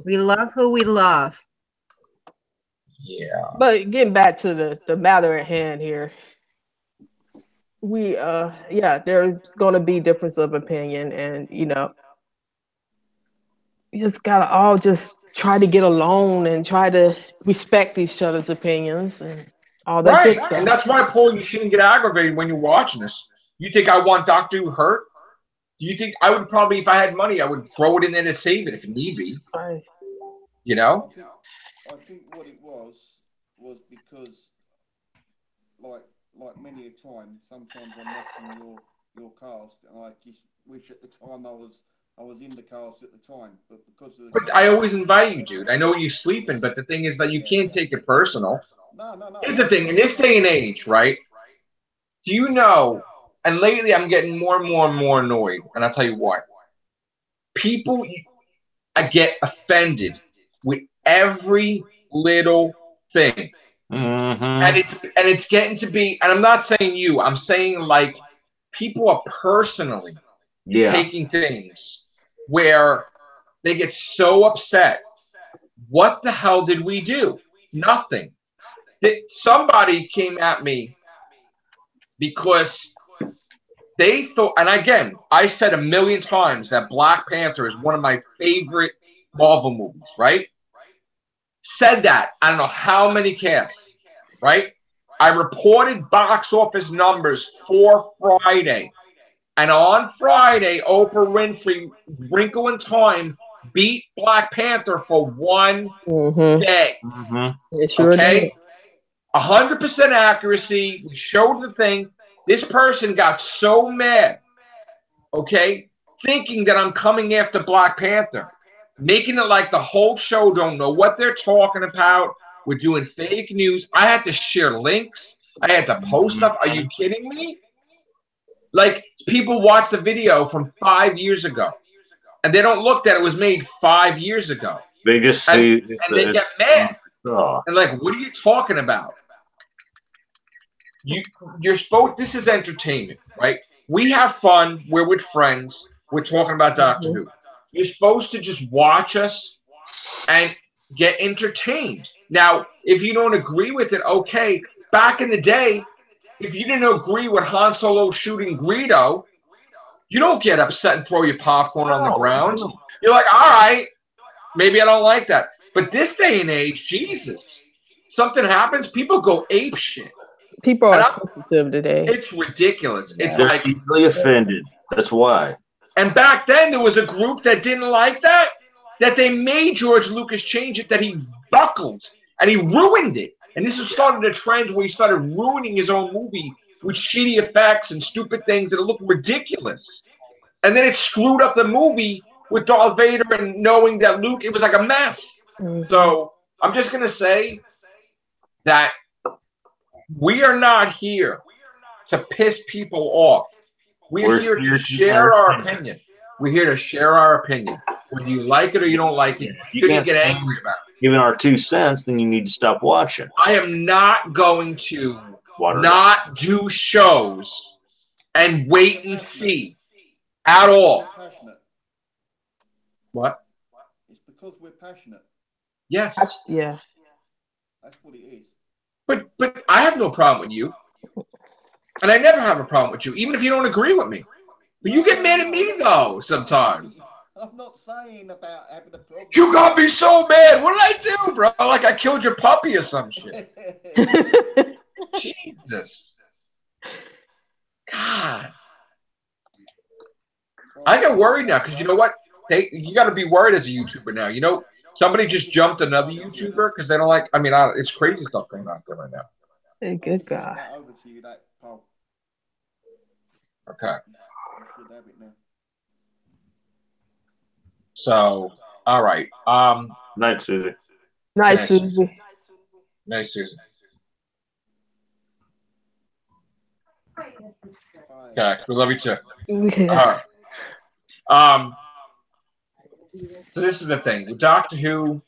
We love who we love. Yeah. But getting back to the matter at hand here, we there's gonna be difference of opinion, and you just gotta all just try to get along and try to respect each other's opinions and all that good stuff. And that's why, Paul, you shouldn't get aggravated when you're watching this. You think I want Doctor Who hurt? Do you think I would probably, if I had money, I would throw it in there to save it if need be? Right. You know? I think what it was because, like many a time, sometimes I'm watching your cast, and I just wish at the time I was I was in the cast at the time, but because of the But I always invite you, dude. I know you're sleeping, but the thing is that you can't take it personal. No. Here's the thing: in this day and age, right? Do you know? And lately, I'm getting more and more and more annoyed, and I'll tell you what. People, I get offended with every little thing, and it's getting to be. And I'm not saying you. I'm saying like people are personally taking things where they get so upset. What the hell did we do? Nothing. Somebody came at me because they thought, and again, I said a million times that Black Panther is one of my favorite Marvel movies, right? Said that. I don't know how many casts, right? I reported box office numbers for Friday. And on Friday, Oprah Winfrey, Wrinkle in Time, beat Black Panther for one day. It sure Okay? did. 100% accuracy. We showed the thing. This person got so mad, okay, thinking that I'm coming after Black Panther, making it like the whole show don't know what they're talking about. We're doing fake news. I had to share links. I had to post stuff. Are you kidding me? Like, people watch the video from 5 years ago, and they don't look that it was made 5 years ago. They just see and they get mad. And like, what are you talking about? You're supposed. This is entertainment, right? We have fun. We're with friends. We're talking about Doctor Who. You're supposed to just watch us and get entertained. Now, if you don't agree with it, okay. Back in the day, if you didn't agree with Han Solo shooting Greedo, you don't get upset and throw your popcorn on the ground. You're like, all right, maybe I don't like that. But this day and age, Jesus, something happens, people go ape shit. People are sensitive today. It's ridiculous. It's They're like easily offended. That's why. And back then, there was a group that didn't like that they made George Lucas change it, that he buckled and he ruined it. And this has started a trend where he started ruining his own movie with shitty effects and stupid things that look ridiculous. And then it screwed up the movie with Darth Vader and knowing that Luke, it was like a mess. So I'm just going to say that we are not here to piss people off. We're here to share our opinion. We're here to share our opinion. Whether you like it or you don't like it, you shouldn't get angry about it. Giving our 2 cents, then you need to stop watching. I am not going to not do shows and wait and see at all. What? It's because we're passionate. Yes. Yeah. That's what it is. But I have no problem with you. And I never have a problem with you, even if you don't agree with me. But you get mad at me, though, sometimes. I'm not saying about having a problem. You got me so mad. What did I do, bro? Like I killed your puppy or some shit. Jesus. God. I get worried now because you know what? You got to be worried as a YouTuber now. You know, somebody just jumped another YouTuber because they don't like. I mean, it's crazy stuff going on there right now. Hey, good God. Okay. So, all right. Night, Susie. Night, Susie. Night, Susie. Okay, we love you too. Yeah. All right. So this is the thing. With Doctor Who,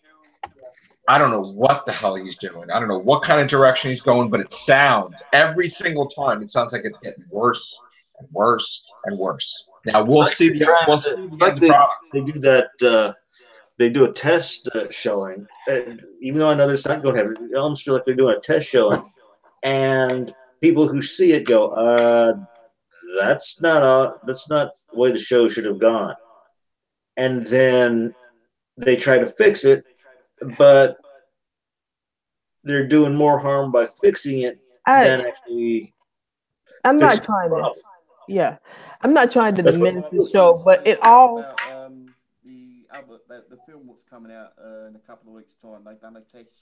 I don't know what the hell he's doing. I don't know what kind of direction he's going, but it sounds every single time. It sounds like it's getting worse and worse and worse. Now we'll see. They do that. They do a test showing, even though I know it's not going to happen. I almost feel like they're doing a test showing, and people who see it go, "That's not the way the show should have gone." And then they try to fix it, but they're doing more harm by fixing it than actually. I'm not trying to. Yeah, I'm not trying to diminish the show, but it all. The film was coming out in a couple of weeks' time. They done a test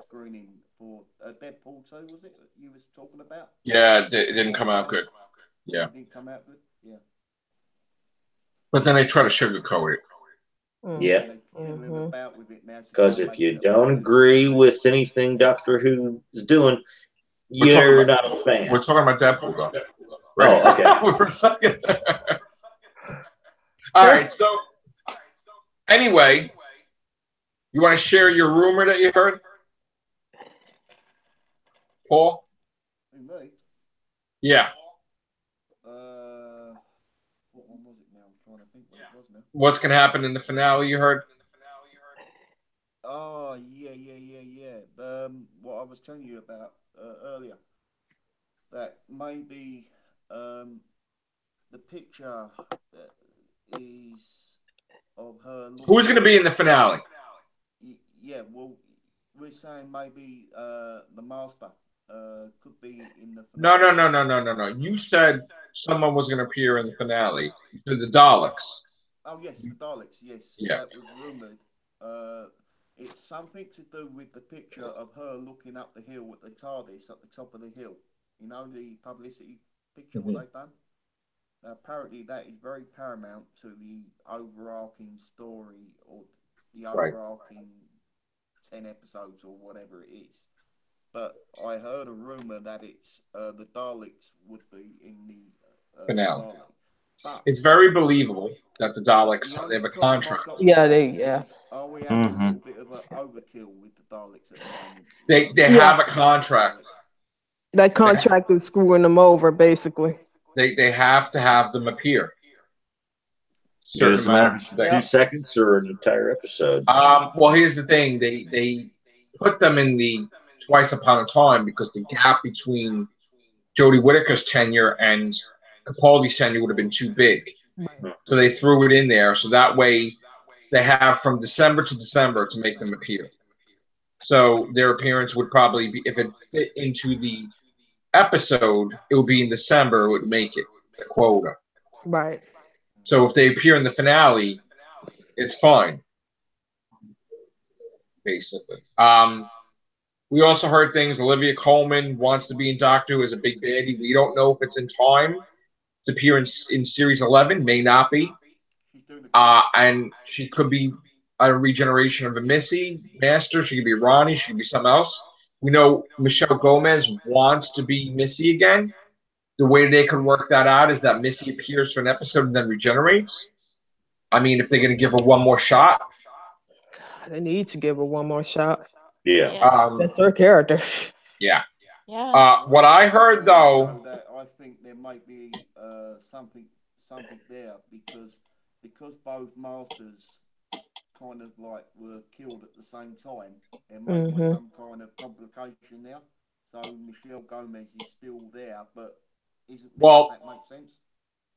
screening for Deadpool 2, was it? You was talking about? Yeah, it didn't come out good. Yeah. It didn't come out good. Yeah. But then they try to sugarcoat it. Yeah. And they fiddling about with it now. Because if you don't agree with anything Doctor Who is doing, you're not a fan. We're talking about Deadpool, though. Right? Oh, okay. We were a second. All right. So, anyway, you want to share your rumor that you heard, Paul? Me? Yeah. What one was it now? I'm trying to think what it was now. What's going to happen in the finale? You heard? Oh, yeah. What I was telling you about earlier, that maybe the picture is of her. Who's going to be in the finale? Yeah, well, we're saying maybe the Master could be in the finale. No. You said someone was going to appear in the finale. You said the Daleks. Oh, yes, the Daleks, yes. Yeah. That was rumoured. It's something to do with the picture of her looking up the hill with the TARDIS at the top of the hill. You know, the publicity picture, what they've done? Now, apparently that is very paramount to the overarching story or the overarching 10 episodes or whatever it is. But I heard a rumour that it's the Daleks would be in the finale. But it's very believable that the Daleks they have a contract. Yeah. Are we having a little bit of an overkill with the Daleks at the moment? They have a contract. That contract is screwing them over, basically. They have to have them appear. Does it matter if it's 2 seconds or an entire episode? Well, here's the thing. They put them in the Twice Upon a Time because the gap between Jodie Whittaker's tenure and Capaldi's tenure would have been too big. So they threw it in there so that way they have from December to December to make them appear. So their appearance would probably be, if it fit into the episode, it would be in December, it would make it the quota. Right. So if they appear in the finale, it's fine. Basically. We also heard things. Olivia Colman wants to be in Doctor Who as a big baddie. We don't know if it's in time to appear in Series 11. May not be. And she could be a regeneration of a Missy Master. She could be Ronnie. She could be something else. We know Michelle Gomez wants to be Missy again. The way they could work that out is that Missy appears for an episode and then regenerates. I mean, if they're going to give her one more shot. They need to give her one more shot. Yeah. That's her character. Yeah. What I heard, though... That I think there might be something there because both Masters kind of like were killed at the same time. There might be some kind of complication there. So Michelle Gomez is still there, but isn't that make sense?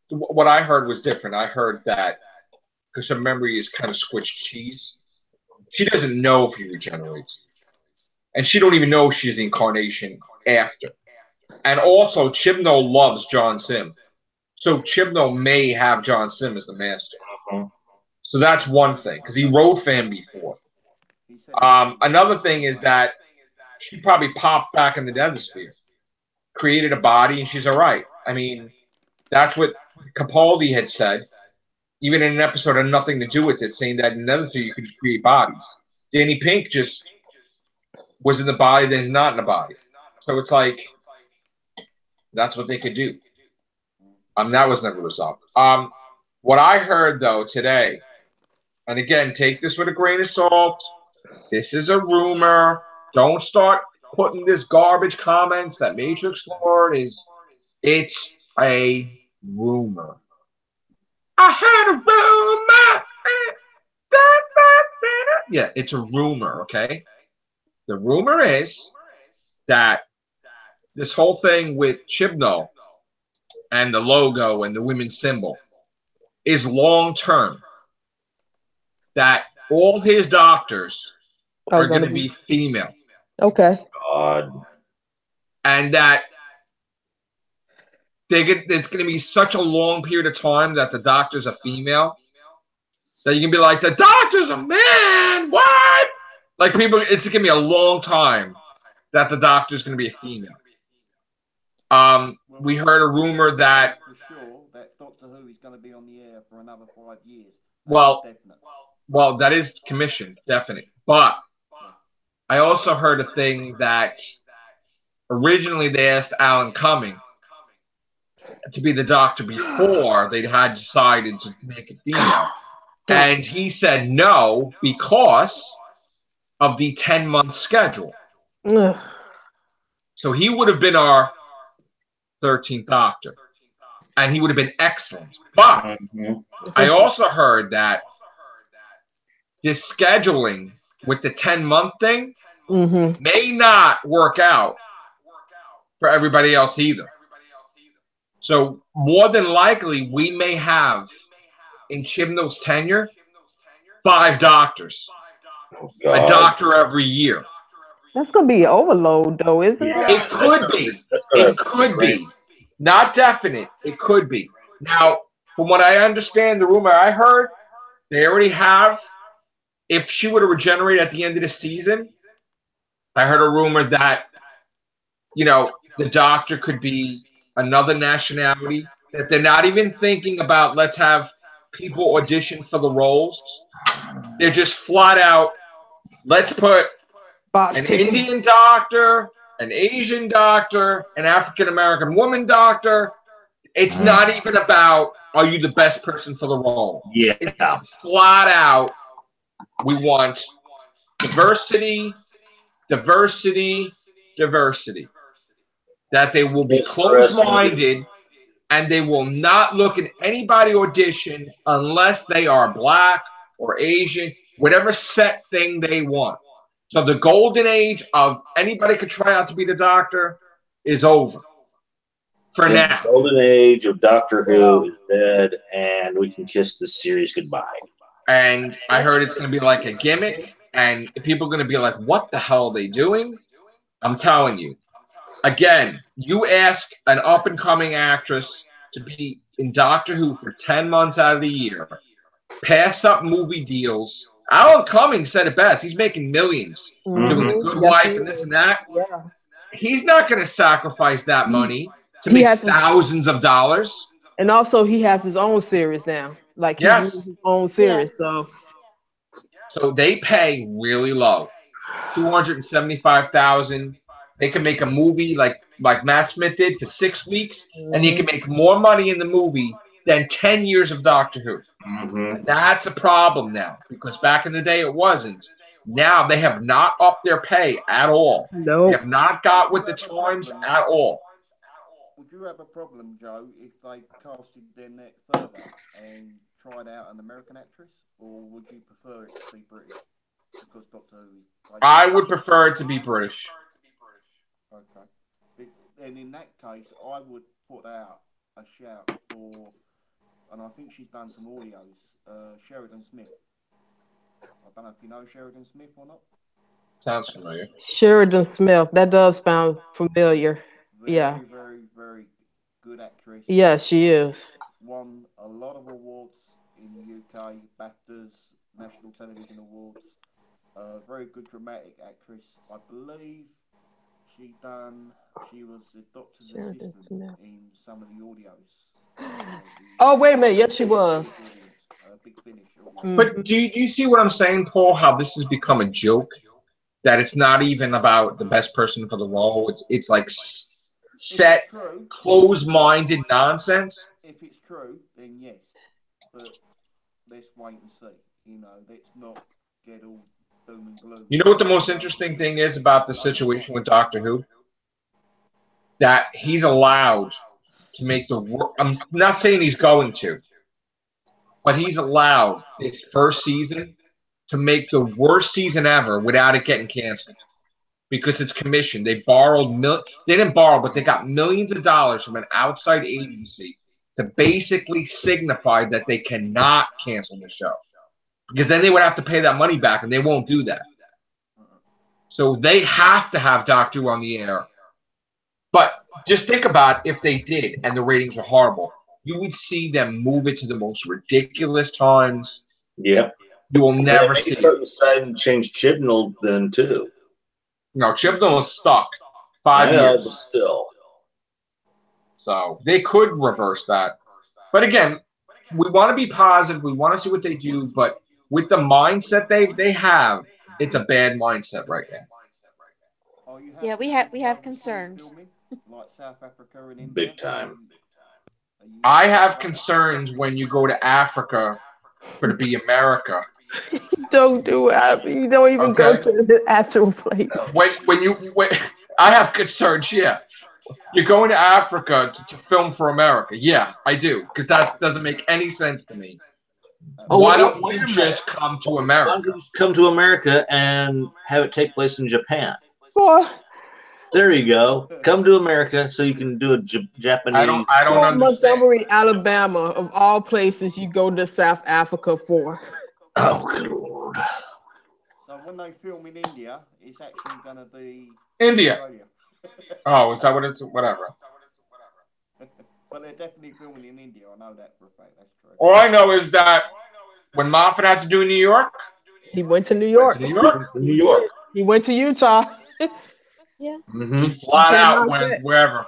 What I heard was different. I heard that because her memory is kind of squished cheese. She doesn't know if he regenerates. And she don't even know she's the incarnation after. And also, Chibnall loves John Sim. So Chibnall may have John Sim as the Master. So that's one thing, because he wrote for him before. Another thing is that she probably popped back in the Nethersphere, created a body, and she's all right. I mean, that's what Capaldi had said, even in an episode of Nothing to Do with It, saying that in the Nethersphere you could just create bodies. Danny Pink just was in the body, then he's not in the body. So it's like, that's what they could do. That was never resolved. What I heard, though, today, and again, take this with a grain of salt. This is a rumor. Don't start putting this garbage comments that Matrix Lord is. It's a rumor. I had a rumor. Yeah, it's a rumor, okay? The rumor is that this whole thing with Chibnall and the logo and the women's symbol is long-term. That all his doctors are going to be female. Okay. God. And that it's going to be such a long period of time that the doctor's a female that you can be like, the doctor's a man. What? Like people, it's going to be a long time that the doctor's going to be a female. We heard a rumor that for sure that Doctor Who is going to be on the air for another 5 years. Well, Definite. well, that is commission, definite. But I also heard a thing that originally they asked Alan Cumming to be the Doctor before they had decided to make it female. And he said no because of the 10-month schedule. Ugh. So he would have been our 13th Doctor. And he would have been excellent. But I also heard that this scheduling with the 10-month thing may not work out for everybody else either. So more than likely, we may have in Chibnall's tenure 5 doctors, a doctor every year. That's gonna be overload, though, isn't it? It could be. It could be. Not definite. It could be. Now, from what I understand, the rumor I heard, they already have. If she were to regenerate at the end of the season, I heard a rumor that, you know, the Doctor could be another nationality. That they're not even thinking about let's have people audition for the roles. They're just flat out, let's put an Indian doctor, an Asian doctor, an African American woman doctor. It's not even about are you the best person for the role. Yeah. It's flat out, we want diversity, diversity, diversity. That they will be closed-minded and they will not look at anybody audition unless they are black or Asian, whatever set thing they want. So the golden age of anybody could try out to be the Doctor is over. For now. The golden age of Doctor Who is dead, and we can kiss this series goodbye. And I heard it's going to be like a gimmick, and people are going to be like, what the hell are they doing? I'm telling you. Again, you ask an up-and-coming actress to be in Doctor Who for 10 months out of the year, pass up movie deals. Alan Cumming said it best. He's making millions doing The Good Wife and this and that. Yeah. He's not going to sacrifice that money to make thousands of dollars. And also, he has his own series now. Like, he's doing his own series. So they pay really low. $275,000. They can make a movie like Matt Smith did for 6 weeks, and he can make more money in the movie than 10 years of Doctor Who. And that's a problem now, because back in the day it wasn't. Now they have not upped their pay at all. Nope. They have not got with the times at all. Would you have a problem, Joe, if they casted their net further and tried out an American actress, or would you prefer it to be British? Because Doctor Who is I would prefer it to be British. Okay. And in that case, I would put out a shout for, and I think she's done some audios, Sheridan Smith. I don't know if you know Sheridan Smith or not. Sounds familiar. Sheridan Smith, that does sound familiar. Very, very, very good actress. Yeah, she is. Won a lot of awards in the UK, BAFTAs, National Television Awards. Very good dramatic actress. I believe she was the doctor's assistant in some of the audios. Oh, wait a minute. Yes, she was. Big Finish. But do you see what I'm saying, Paul? How this has become a joke? That it's not even about the best person for the role. It's like set, closed-minded nonsense. If it's true, then yes. But let's wait and see. You know, let's not get all doom and gloom. You know what the most interesting thing is about the situation with Doctor Who? That he's allowed to make the work. I'm not saying he's going to, but he's allowed his first season to make the worst season ever without it getting canceled. Because it's commissioned. They borrowed they didn't borrow, but they got millions of dollars from an outside agency to basically signify that they cannot cancel the show. Because then they would have to pay that money back, and they won't do that. So they have to have Doctor Who on the air. But just think about if they did, and the ratings were horrible. You would see them move it to the most ridiculous times. Yep. You will never see. Start deciding to change Chibnall then too. No, Chibnall is stuck 5 years. But still. So they could reverse that. But again, we want to be positive. We want to see what they do, but with the mindset they have, it's a bad mindset right now. Are you Yeah, happy with we the have overseas concerns. filming, like South Africa and India? Big time. Are you I happy have with that? concerns when you go to Africa for to be America. Don't do it. You don't even go Okay, to the actual place. when I have concerns. Yeah, you're going to Africa to film for America. Yeah, I do, because that doesn't make any sense to me. Why Oh, don't wait you a minute. just come to Why don't America? you just come to America and have it take place in Japan? Poor, There you go. Come to America so you can do a Japanese. I don't poor understand. Montgomery, Alabama, of all places you go to South Africa for. Oh, good lord. So when they film in India, it's actually going to be India. Australia. Oh, is that what it's? Whatever. But they're definitely filming in India. I know that for a fact. That's true. All I know is that when Moffat had to do New York, He went to New went to York. New York. New York. He went to Utah. Yeah. Mm-hmm. You Flat out cannot went say. wherever.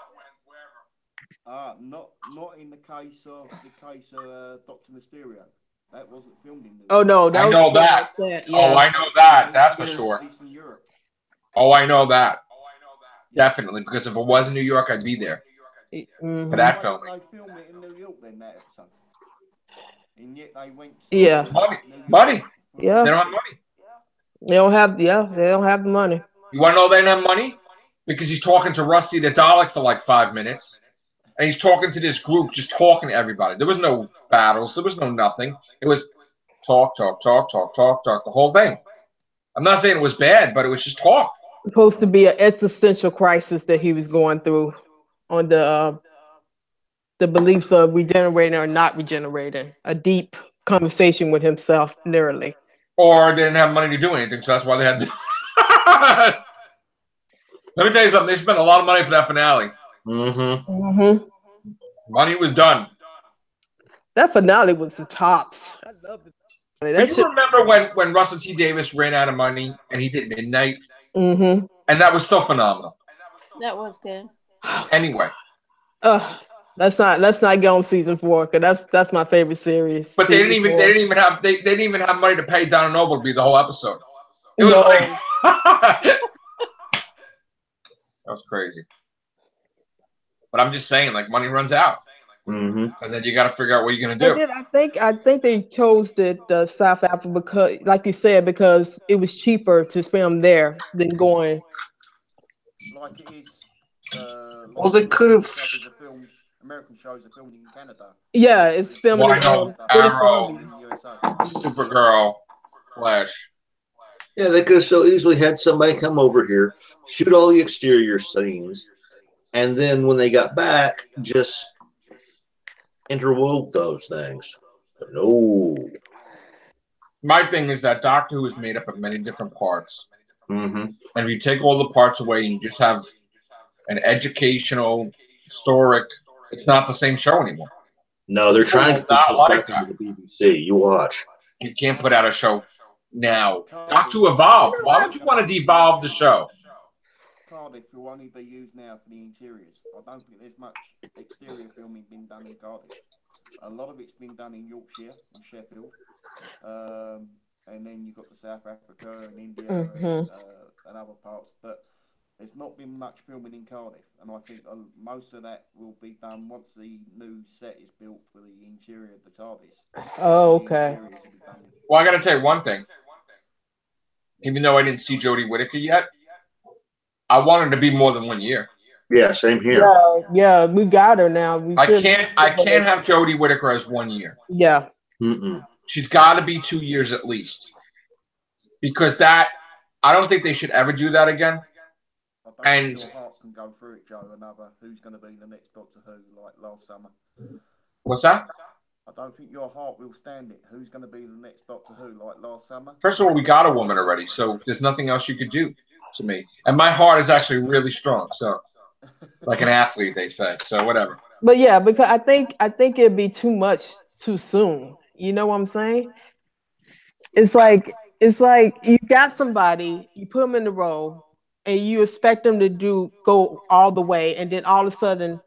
Not in the case of Doctor Mysterio. That wasn't filmed in New Oh York. no, that I was know filmed that. on set. Oh, Yeah. I know that. That's for Yeah. sure. Eastern Europe. Oh, I know that. Definitely, because if it was in New York, I'd be there for Mhm. that Why filming. didn't they film it in New York then, that episode? And yet they went to Yeah. Money, New York money. for They Yeah. don't the have shoot. money. They don't have. Yeah. They don't have the money. You want to know they didn't have money? Because he's talking to Rusty the Dalek for like 5 minutes, and he's talking to this group, just talking to everybody. There was no battles. There was no nothing. It was talk, talk, talk, talk, talk, talk, the whole thing. I'm not saying it was bad, but it was just talk. Supposed to be an existential crisis that he was going through on the beliefs of regenerating or not regenerating. A deep conversation with himself, literally. Or they didn't have money to do anything, so that's why they had to. Let me tell you something. They spent a lot of money for that finale. Mm-hmm. Hmm. Money was done. That finale was the tops. I love it. But That you shit. remember when Russell T Davis ran out of money and he did Midnight, Hmm. and that was still phenomenal. That was good. Anyway, Uh, let's not get on season 4 because that's my favorite series. but Season 4. they didn't even have money to pay Donna Noble to be the whole episode. It was like No, that was crazy. But I'm just saying, like money runs out, Mm-hmm. and then you got to figure out what you're gonna and do. then I think they chose the South Africa because, like you said, because it was cheaper to film there than going. Like it is, Well, like they could have. American shows are filmed in Canada. Yeah, it's filming Well, in I know British Arrow, Columbia. In USA. Supergirl, Flash. Yeah, they could have so easily had somebody come over here, shoot all the exterior scenes, and then when they got back, just interwove those things. But no. My thing is that Doctor Who is made up of many different parts, Mm-hmm. and if you take all the parts away and you just have an educational, historic, it's not the same show anymore. No, they're People trying to will get not themselves like back that. into the BBC. You watch. You can't put out a show now. Cardiff, Doctor Who evolved. Why would Cardiff you gonna want to be devolve the used show? Cardiff will only be used now for the interiors. I don't think there's much exterior filming been done in Cardiff. A lot of it's been done in Yorkshire and Sheffield, and then you've got the South Africa and India Hmm. and other parts. But there's not been much filming in Cardiff, and I think most of that will be done once the new set is built for the interior of the TARDIS. Oh, The okay. interiors will be done. Well, I got to tell you one thing. Even though I didn't see Jodie Whittaker yet, I wanted to be more than 1 year. Yeah, same here. Yeah, yeah, we got her now. We I should. can't have Jodie Whittaker as 1 year. Yeah. Mm-mm. She's got to be 2 years at least. Because that, I don't think they should ever do that again. I don't And think your heart can go through it, Joe. Another who's going to be the next Doctor Who, like last summer. what's that? I don't think your heart will stand it. Who's going to be the next Doctor Who, like last summer? First of all, we got a woman already, so there's nothing else you could do to me. And my heart is actually really strong, so like an athlete, they say. So whatever. But yeah, because I think it'd be too much too soon. You know what I'm saying? It's like you got somebody, you put them in the role, and you expect them to go all the way, and then all of a sudden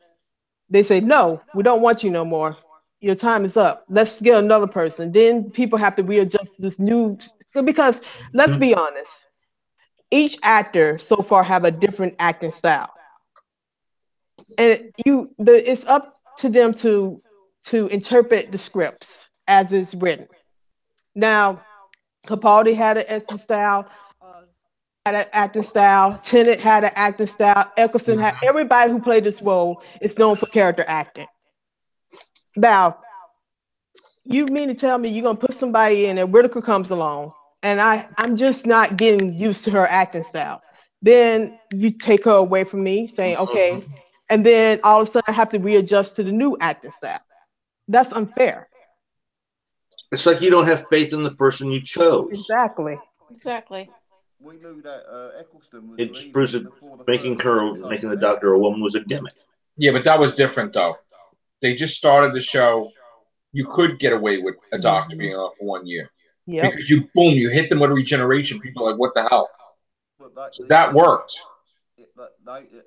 they say no, we don't want you no more. your time is up. Let's get another person. Then people have to readjust to this new, because let's be honest, each actor so far have a different acting style, and it's up to them to interpret the scripts as it's written. Now, Capaldi had an acting style, had an acting style. Tennant had an acting style. Eccleston had. Everybody who played this role is known for character acting. Now, you mean to tell me you're gonna put somebody in and Whitaker comes along, and I'm just not getting used to her acting style. Then you take her away from me, saying okay, and then all of a sudden I have to readjust to the new acting style. That's unfair. It's like you don't have faith in the person you chose. Exactly. Exactly. We knew that Eccleston was It leaving proves that before the making first her episode making the was out. doctor a woman was a gimmick. Yeah, but that was different though. They just started the show. You could get away with a doctor being on for 1 year. Yep. Because you hit them with regeneration. People are like, what the hell? But So that worked.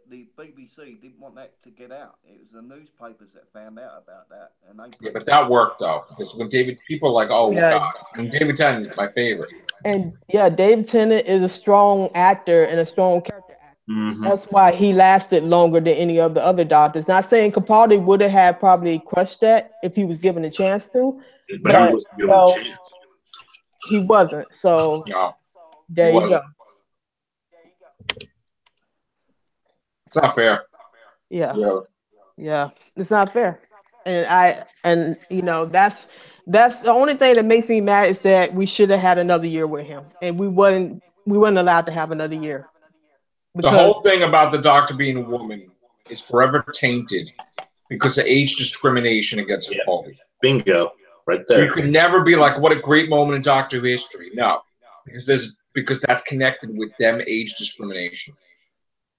The BBC didn't want that to get out. It was the newspapers that found out about that, and they. Yeah, but that worked though. Because when people are like, oh Yeah. God, and David Tennant is my favorite. And yeah, David Tennant is a strong actor and a strong character actor. Mm-hmm. That's why he lasted longer than any of the other doctors. Not saying Capaldi would have had probably crushed that if he was given a chance to, But he wasn't given a chance. he wasn't. So No, there he you wasn't. go. It's not fair. Yeah. Really. Yeah, it's not fair. And you know that's the only thing that makes me mad is that we should have had another year with him, and we weren't allowed to have another year. The Because whole thing about the doctor being a woman is forever tainted because of age discrimination against Yeah. Capaldi. Bingo, right You there. could never be like, what a great moment in Doctor Who history. No, because that's connected with them age discrimination.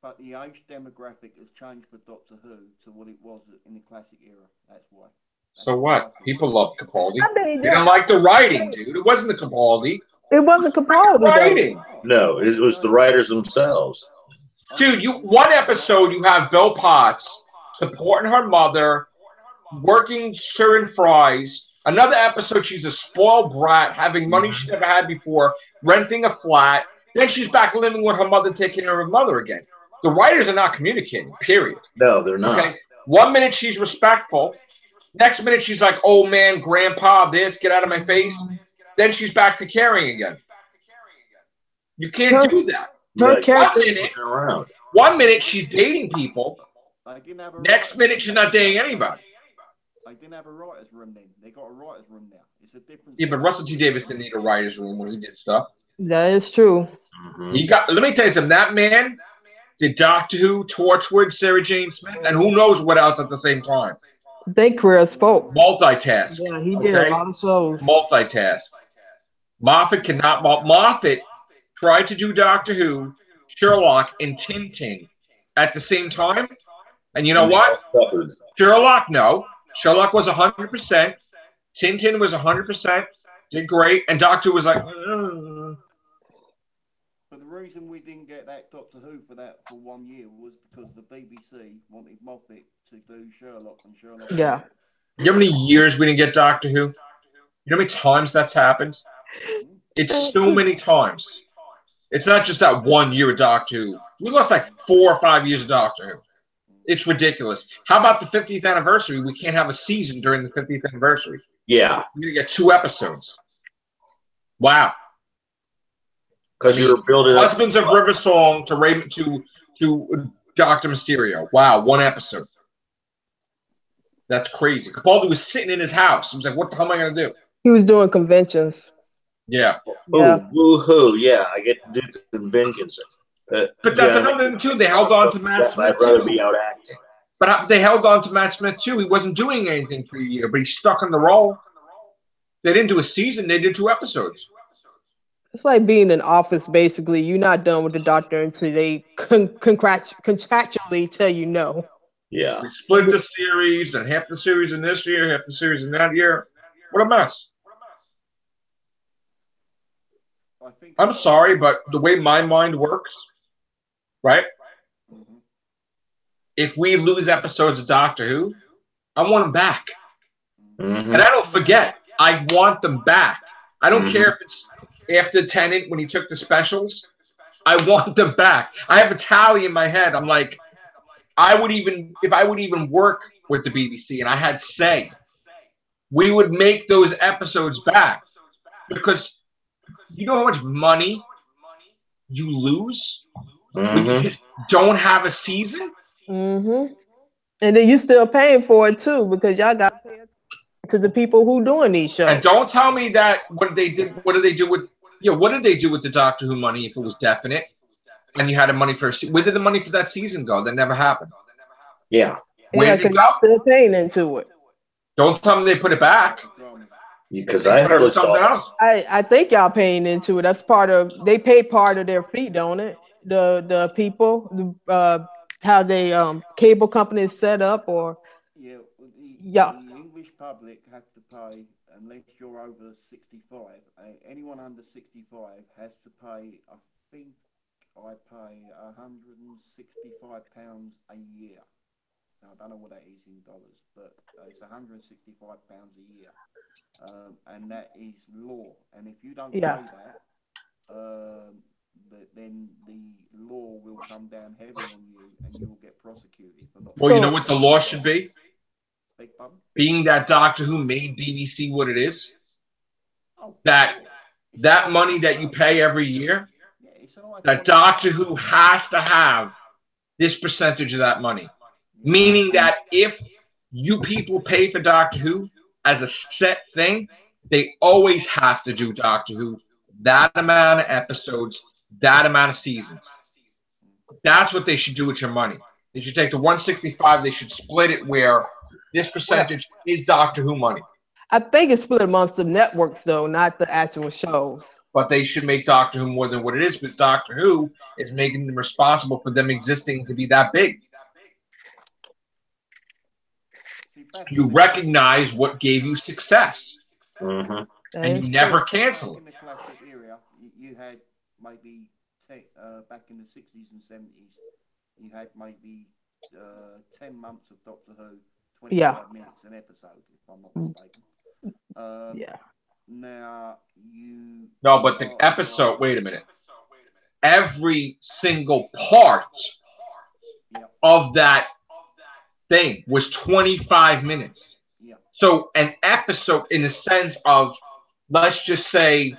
But the age demographic has changed for Doctor Who to what it was in the classic era. That's why. So what? People loved Capaldi. I mean, They didn't like the writing, dude. It wasn't the Capaldi. it wasn't Capaldi though. Writing. No, it was the writers themselves. Dude, one episode you have Bill Potts supporting her mother, working serving fries. Another episode she's a spoiled brat, having money she never had before, renting a flat. Then she's back living with her mother, taking care of her mother again. The writers are not communicating, period. No, they're not. Okay? 1 minute she's respectful. Next minute she's like, oh man, grandpa, this, get out of my face. Then she's back to caring again. You can't do that. Her Like, character, around. 1 minute she's dating people. They didn't have a Next writer's minute room. she's not dating anybody. They didn't have a writer's room then. They got a writer's room now. It's a different. Yeah, but Russell T Davies didn't need a writer's room when he did stuff. that is true. Mm-hmm. He got. Let me tell you something. That man did Doctor Who, Torchwood, Sarah Jane Smith, and who knows what else at the same time. They career spoke. Multitask. Yeah, he did a lot of shows. Multitask. Moffat cannot. Moffat tried to do Doctor Who, Sherlock, and Tintin at the same time, and you know what? Sherlock, no. Sherlock was 100%. Tintin was 100%. Did great, and Doctor Who was like. But the reason we didn't get that Doctor Who for 1 year was because the BBC wanted Moffat to do Sherlock and Sherlock. Yeah. You know how many years we didn't get Doctor Who? You know how many times that's happened? It's so many times. It's not just that 1 year of Doctor Who. We lost like 4 or 5 years of Doctor Who. It's ridiculous. How about the 50th anniversary? We can't have a season during the 50th anniversary. Yeah. We're going to get 2 episodes. Wow. Because you were building up. Husbands of River Song to Raven to Doctor Mysterio. Wow, 1 episode. That's crazy. Capaldi was sitting in his house. He was like, what the hell am I going to do? He was doing conventions. Yeah. Yeah. Oh, woo-hoo. Yeah, I get to do conventions. But that's another thing, too. They held on to Matt Smith, I'd rather too. be out acting. But they held on to Matt Smith, too. He wasn't doing anything for a year, but he stuck in the role. They didn't do a season. They did 2 episodes. It's like being in office, basically. You're not done with the doctor until they contractually tell you no. Yeah. We split the series, and half the series in this year, half the series in that year. What a mess. I'm sorry, but the way my mind works, right? Mm-hmm. If we lose episodes of Doctor Who, I want them back. Mhm. And I don't forget. I want them back. I don't care if it's after Tennant when he took the specials. I want them back. I have a tally in my head. I'm like, if I would even work with the BBC and I had say, we would make those episodes back because you know how much money you lose when you just don't have a season. Mm-hmm. And then you still paying for it too because y'all got to pay to the people who doing these shows. And don't tell me that what did they do with what did they do with the Doctor Who money if it was definite and you had the money for where did the money for that season go? That never happened. Yeah. Where Yeah, did it because go? you're still paying into it. Don't tell me they put it back. Because They I put it hardly to saw something it. else. I think y'all paying into it. That's part of they pay part of their fee, don't it? The people, how they cable companies set up or Yeah, yeah. the English public have to pay unless you're over 65. Anyone under 65 has to pay. I think I pay £165 a year. Now, I don't know what that is in dollars, but it's £165 a year, and that is law. And if you don't Yeah. pay that, then the law will come down heavy on you, and you will get prosecuted for not. Well, you know So what the law should be? Beg pardon? Being that Doctor Who made BBC what it is, Oh, that sure. It's that an money IP that you show. pay every year, Yeah, it's an iconic that Doctor Who has to have this percentage of that money. Meaning that if you people pay for Doctor Who as a set thing, they always have to do Doctor Who, that amount of episodes, that amount of seasons. That's what they should do with your money. They should take the 165, they should split it where this percentage is Doctor Who money. I think it's split amongst the networks though, not the actual shows. But they should make Doctor Who more than what it is because Doctor Who is making them responsible for them existing to be that big. You recognize what gave you success, Mhm. and you never cancel Back in it. the classic era, you had maybe back in the 60s and 70s, you had maybe 10 months of Doctor Who, 25 minutes an episode, if I'm not mistaken. Yeah. Now you No, but the episode, wait a minute. Every single part of that thing was 25 minutes. Yeah. So an episode in the sense of, let's just say,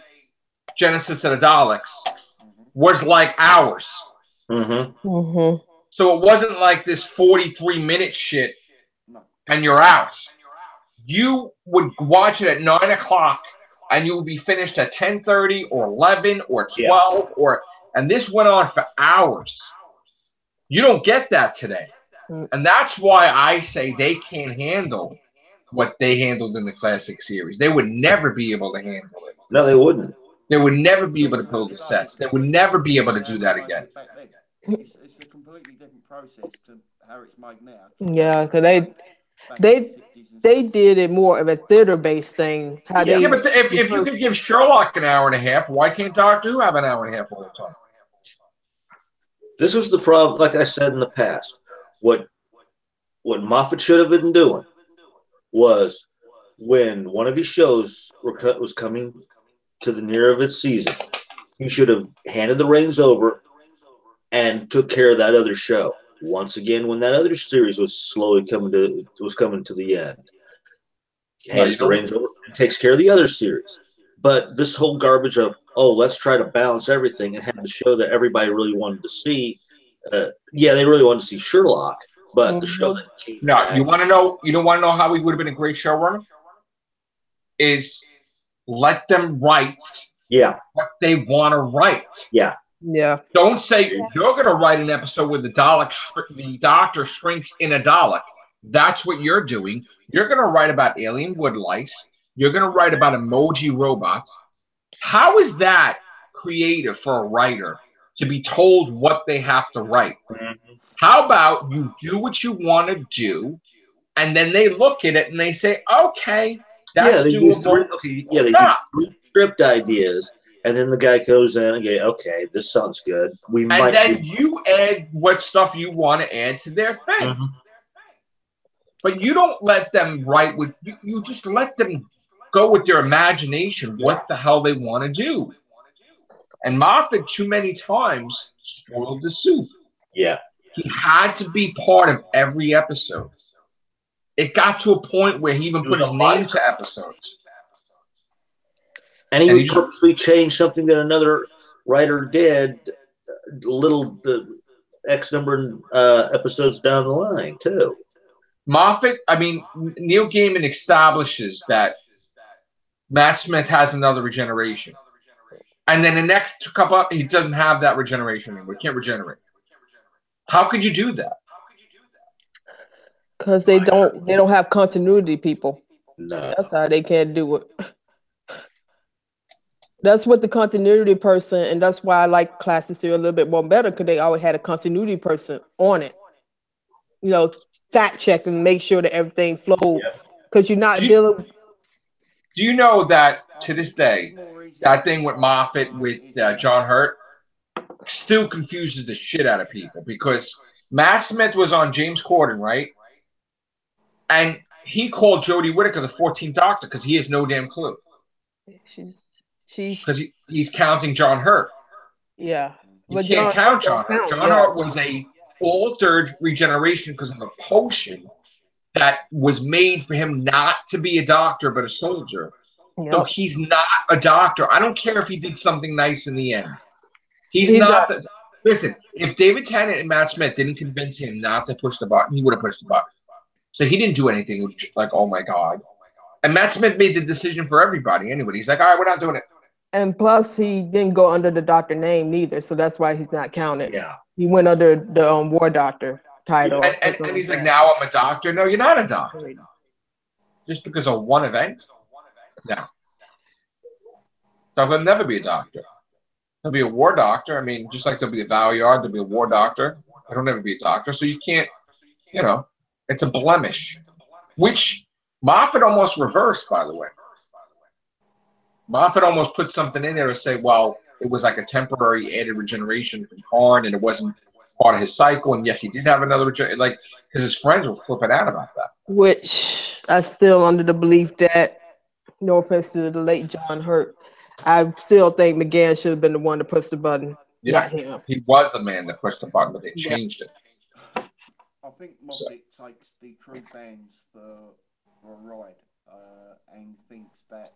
Genesis of the Daleks was like hours. Mm-hmm. Mm-hmm. So it wasn't like this 43-minute shit and you're out. You would watch it at 9 o'clock and you would be finished at 10:30 or 11 or 12 and this went on for hours. You don't get that today. And that's why I say they can't handle what they handled in the classic series. They would never be able to handle it. No, they wouldn't. They would never be able to build the sets. They would never be able to do that again. It's a completely different process to how it's made now. Yeah, because they did it more of a theater-based thing. How Yeah, but if you could give Sherlock an hour and a half, why can't Doctor Who have an hour and a half all the time? This was the problem, like I said in the past. What Moffat should have been doing was when one of his shows was coming to the near of its season, he should have handed the reins over and took care of that other show. Once again, when that other series was slowly coming to the end, he hands the reins over and takes care of the other series. But this whole garbage of, let's try to balance everything and have the show that everybody really wanted to see. They really wanted to see Sherlock, but the show that came back. You don't want to know how he would have been a great showrunner? Is let them write what they want to write. Yeah. Yeah. Don't say you're going to write an episode where the Doctor shrinks in a Dalek. That's what you're doing. You're going to write about alien woodlice. You're going to write about emoji robots. How is that creative for a writer to be told what they have to write? How about you do what you want to do, and then they look at it and they say, okay, that's doable. They do three script ideas, and then the guy goes in and goes, okay, this sounds good. And then you add what stuff you want to add to their thing. But you don't let them write with you just let them go with their imagination what the hell they want to do. And Moffat too many times spoiled the soup. Yeah. He had to be part of every episode. It got to a point where he even He put was his a name miser. to episodes. And he And would purposely change something that another writer did little X number episodes down the line, too. Moffat, I mean, Neil Gaiman establishes that Matt Smith has another regeneration. And then the next couple, he doesn't have that regeneration anymore. He can't regenerate. How could you do that? Because they don't have continuity, people. No. That's how they can't do it. That's what the continuity person, and that's why I like Classic Serial a little bit more better, because they always had a continuity person on it. You know, fact check and make sure that everything flowed. Because you're not dealing. Do you know that to this day, that thing with Moffat with John Hurt still confuses the shit out of people because Matt Smith was on James Corden, right? And he called Jodie Whittaker the 14th Doctor because he has no damn clue. She's because he's counting John Hurt. Yeah, You can't count John Hurt. John Hurt was a altered regeneration because of a potion that was made for him not to be a doctor but a soldier. Yep. So he's not a doctor. I don't care if he did something nice in the end. He's not. Listen, if David Tennant and Matt Smith didn't convince him not to push the button, he would have pushed the button. So he didn't do anything like, oh my God. And Matt Smith made the decision for everybody anyway. He's like, all right, we're not doing it. And plus, he didn't go under the doctor name neither, so that's why he's not counted. Yeah. He went under the war doctor title. And he's like, now I'm a doctor. No, you're not a doctor. Just because of one event? No. So he'll never be a doctor. He'll be a war doctor. I mean, just like there'll be a Valeyard, there'll be a war doctor. He'll never be a doctor. So you can't, it's a blemish. Which Moffat almost reversed, by the way. Moffat almost put something in there to say, well, it was like a temporary added regeneration from Karn, and it wasn't part of his cycle. And yes, he did have another regeneration, like, because his friends were flipping out about that. Which I still under the belief that, no offense to the late John Hurt, I still think McGann should have been the one to push the button, not him. He was the man that pushed the button, but they changed it. I think Moffat takes the true fans for a ride and thinks that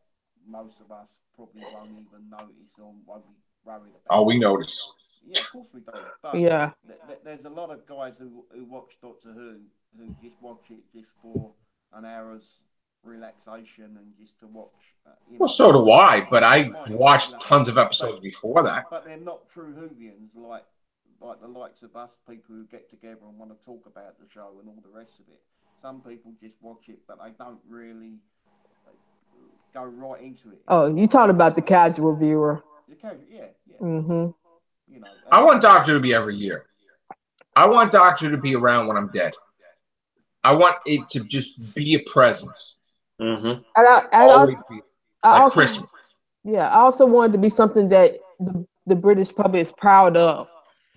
most of us probably won't even notice or won't be worried about. Oh, we notice. Yeah, of course we do. But there's a lot of guys who watch Doctor Who just watch it just for an hour's relaxation and just to watch. Well, so do I, but I watched tons of episodes before that. But they're not true Whovians like the likes of us, people who get together and want to talk about the show and all the rest of it. Some people just watch it, but they don't really go right into it. Oh, you talking about the casual viewer? Yeah. Mm-hmm. I want Doctor to be every year. I want Doctor to be around when I'm dead. I want it to just be a presence. Mm-hmm. And I also, Christmas. Yeah, I also wanted to be something that the British public is proud of.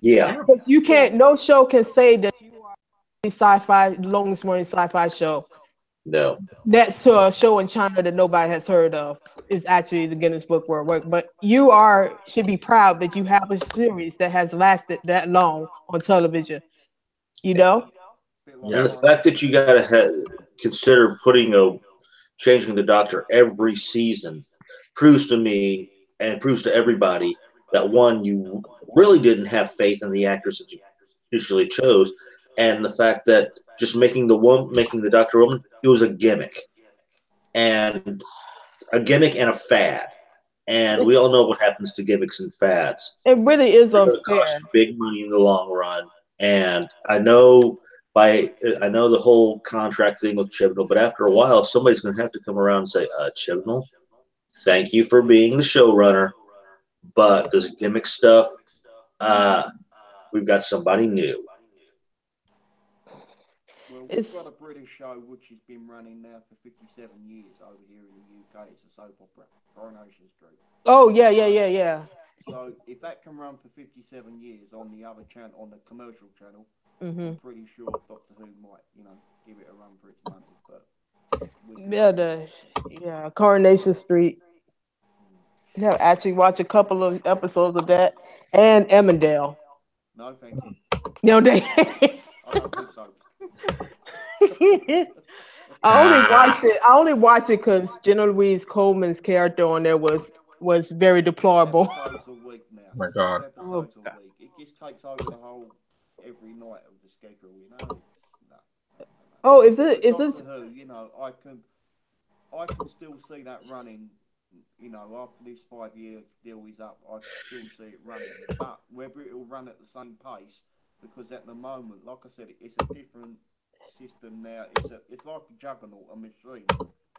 Yeah. Because you can't, no show can say that you are the sci-fi, longest running sci-fi show. No. That's a show in China that nobody has heard of. Is actually the Guinness Book World Record. But you should be proud that you have a series that has lasted that long on television. You know? And the fact that you got to consider changing the Doctor every season proves to me and proves to everybody that, one, you really didn't have faith in the actress that you usually chose, and the fact that just making the Doctor woman, it was a gimmick and a fad, and we all know what happens to gimmicks and fads. It really is unfair. It costs you big money in the long run, and I know the whole contract thing with Chibnall, but after a while, somebody's going to have to come around and say, Chibnall, thank you for being the showrunner, but this gimmick stuff, we've got somebody new. Well, we've got a British show which has been running now for 57 years over here in the UK. It's a soap opera, Coronation Street. Oh, yeah. So if that can run for 57 years on the other channel, on the commercial channel, I'm pretty sure Doctor Who might, give it a run for its money. But Coronation Street. Yeah, actually watch a couple of episodes of that and Emmerdale. No, thank you. No, they. I don't do soaps. I only watched it because Jenna Louise Coleman's character on there was very deplorable. 6 episodes a week now. Oh my God. 6 episodes a week. It just takes over the whole every night of the schedule. No. Oh, is it? Is Doctor this? Who, I can still see that running. After this 5-year deal is up, I can still see it running. But whether it will run at the same pace, because at the moment, like I said, it's a different system now. It's like a juggernaut, a machine,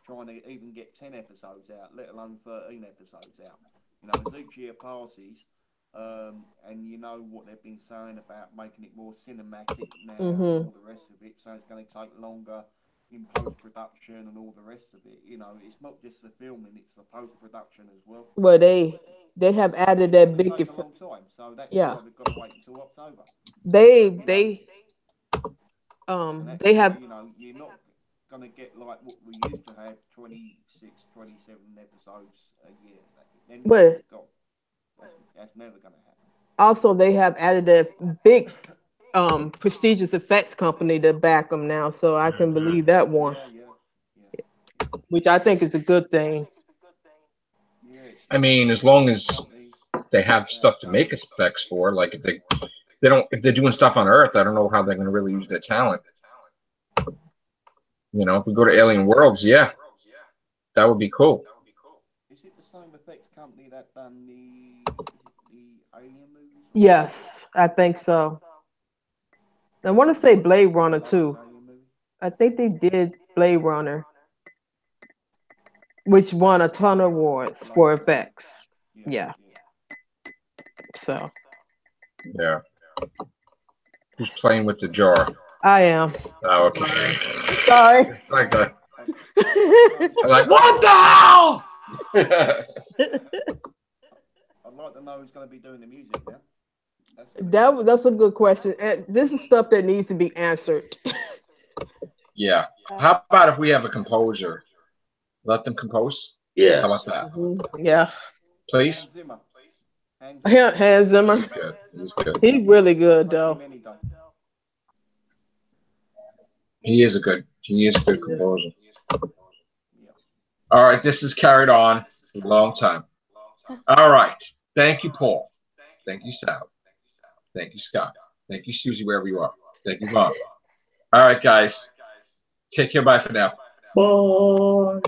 trying to even get 10 episodes out, let alone 13 episodes out. As each year passes, and you know what they've been saying about making it more cinematic now and all the rest of it, so it's going to take longer in post-production and all the rest of it. It's not just the filming, it's the post-production as well. Well, they have added that big. It takes a long time, so that's Yeah. why we've got to wait until October. They have. You're not going to get like what we used to have, 26, 27 episodes a year. Then But that's never going to happen. also, they have added a big prestigious effects company to back them now, so I can believe that one, which I think is a good thing. I mean, as long as they have stuff to make effects for, like if they're doing stuff on Earth, I don't know how they're going to really use their talent. If we go to Alien Worlds, yeah, that would be cool. Is it the same effects company that done the Alien movies? Yes, I think so. I want to say Blade Runner too. I think they did Blade Runner, which won a ton of awards for effects. Yeah. So. Yeah. Who's playing with the jar? I am. Oh, okay. Sorry. I'm like, what the hell? I'd like to know who's going to be doing the music now. That's a good question. This is stuff that needs to be answered. Yeah. How about if we have a composer? Let them compose? Yes. How about that? Yeah. Please? Hans Zimmer. Hans Zimmer. He's good. He's good. He's really good, though. He is a good composer. All right, this has carried on a long time. All right. Thank you, Paul. Thank you, Sal. Thank you, Scott. Thank you, Susie, wherever you are. Thank you, Bob. All right, guys. Take care. Bye for now. Bye.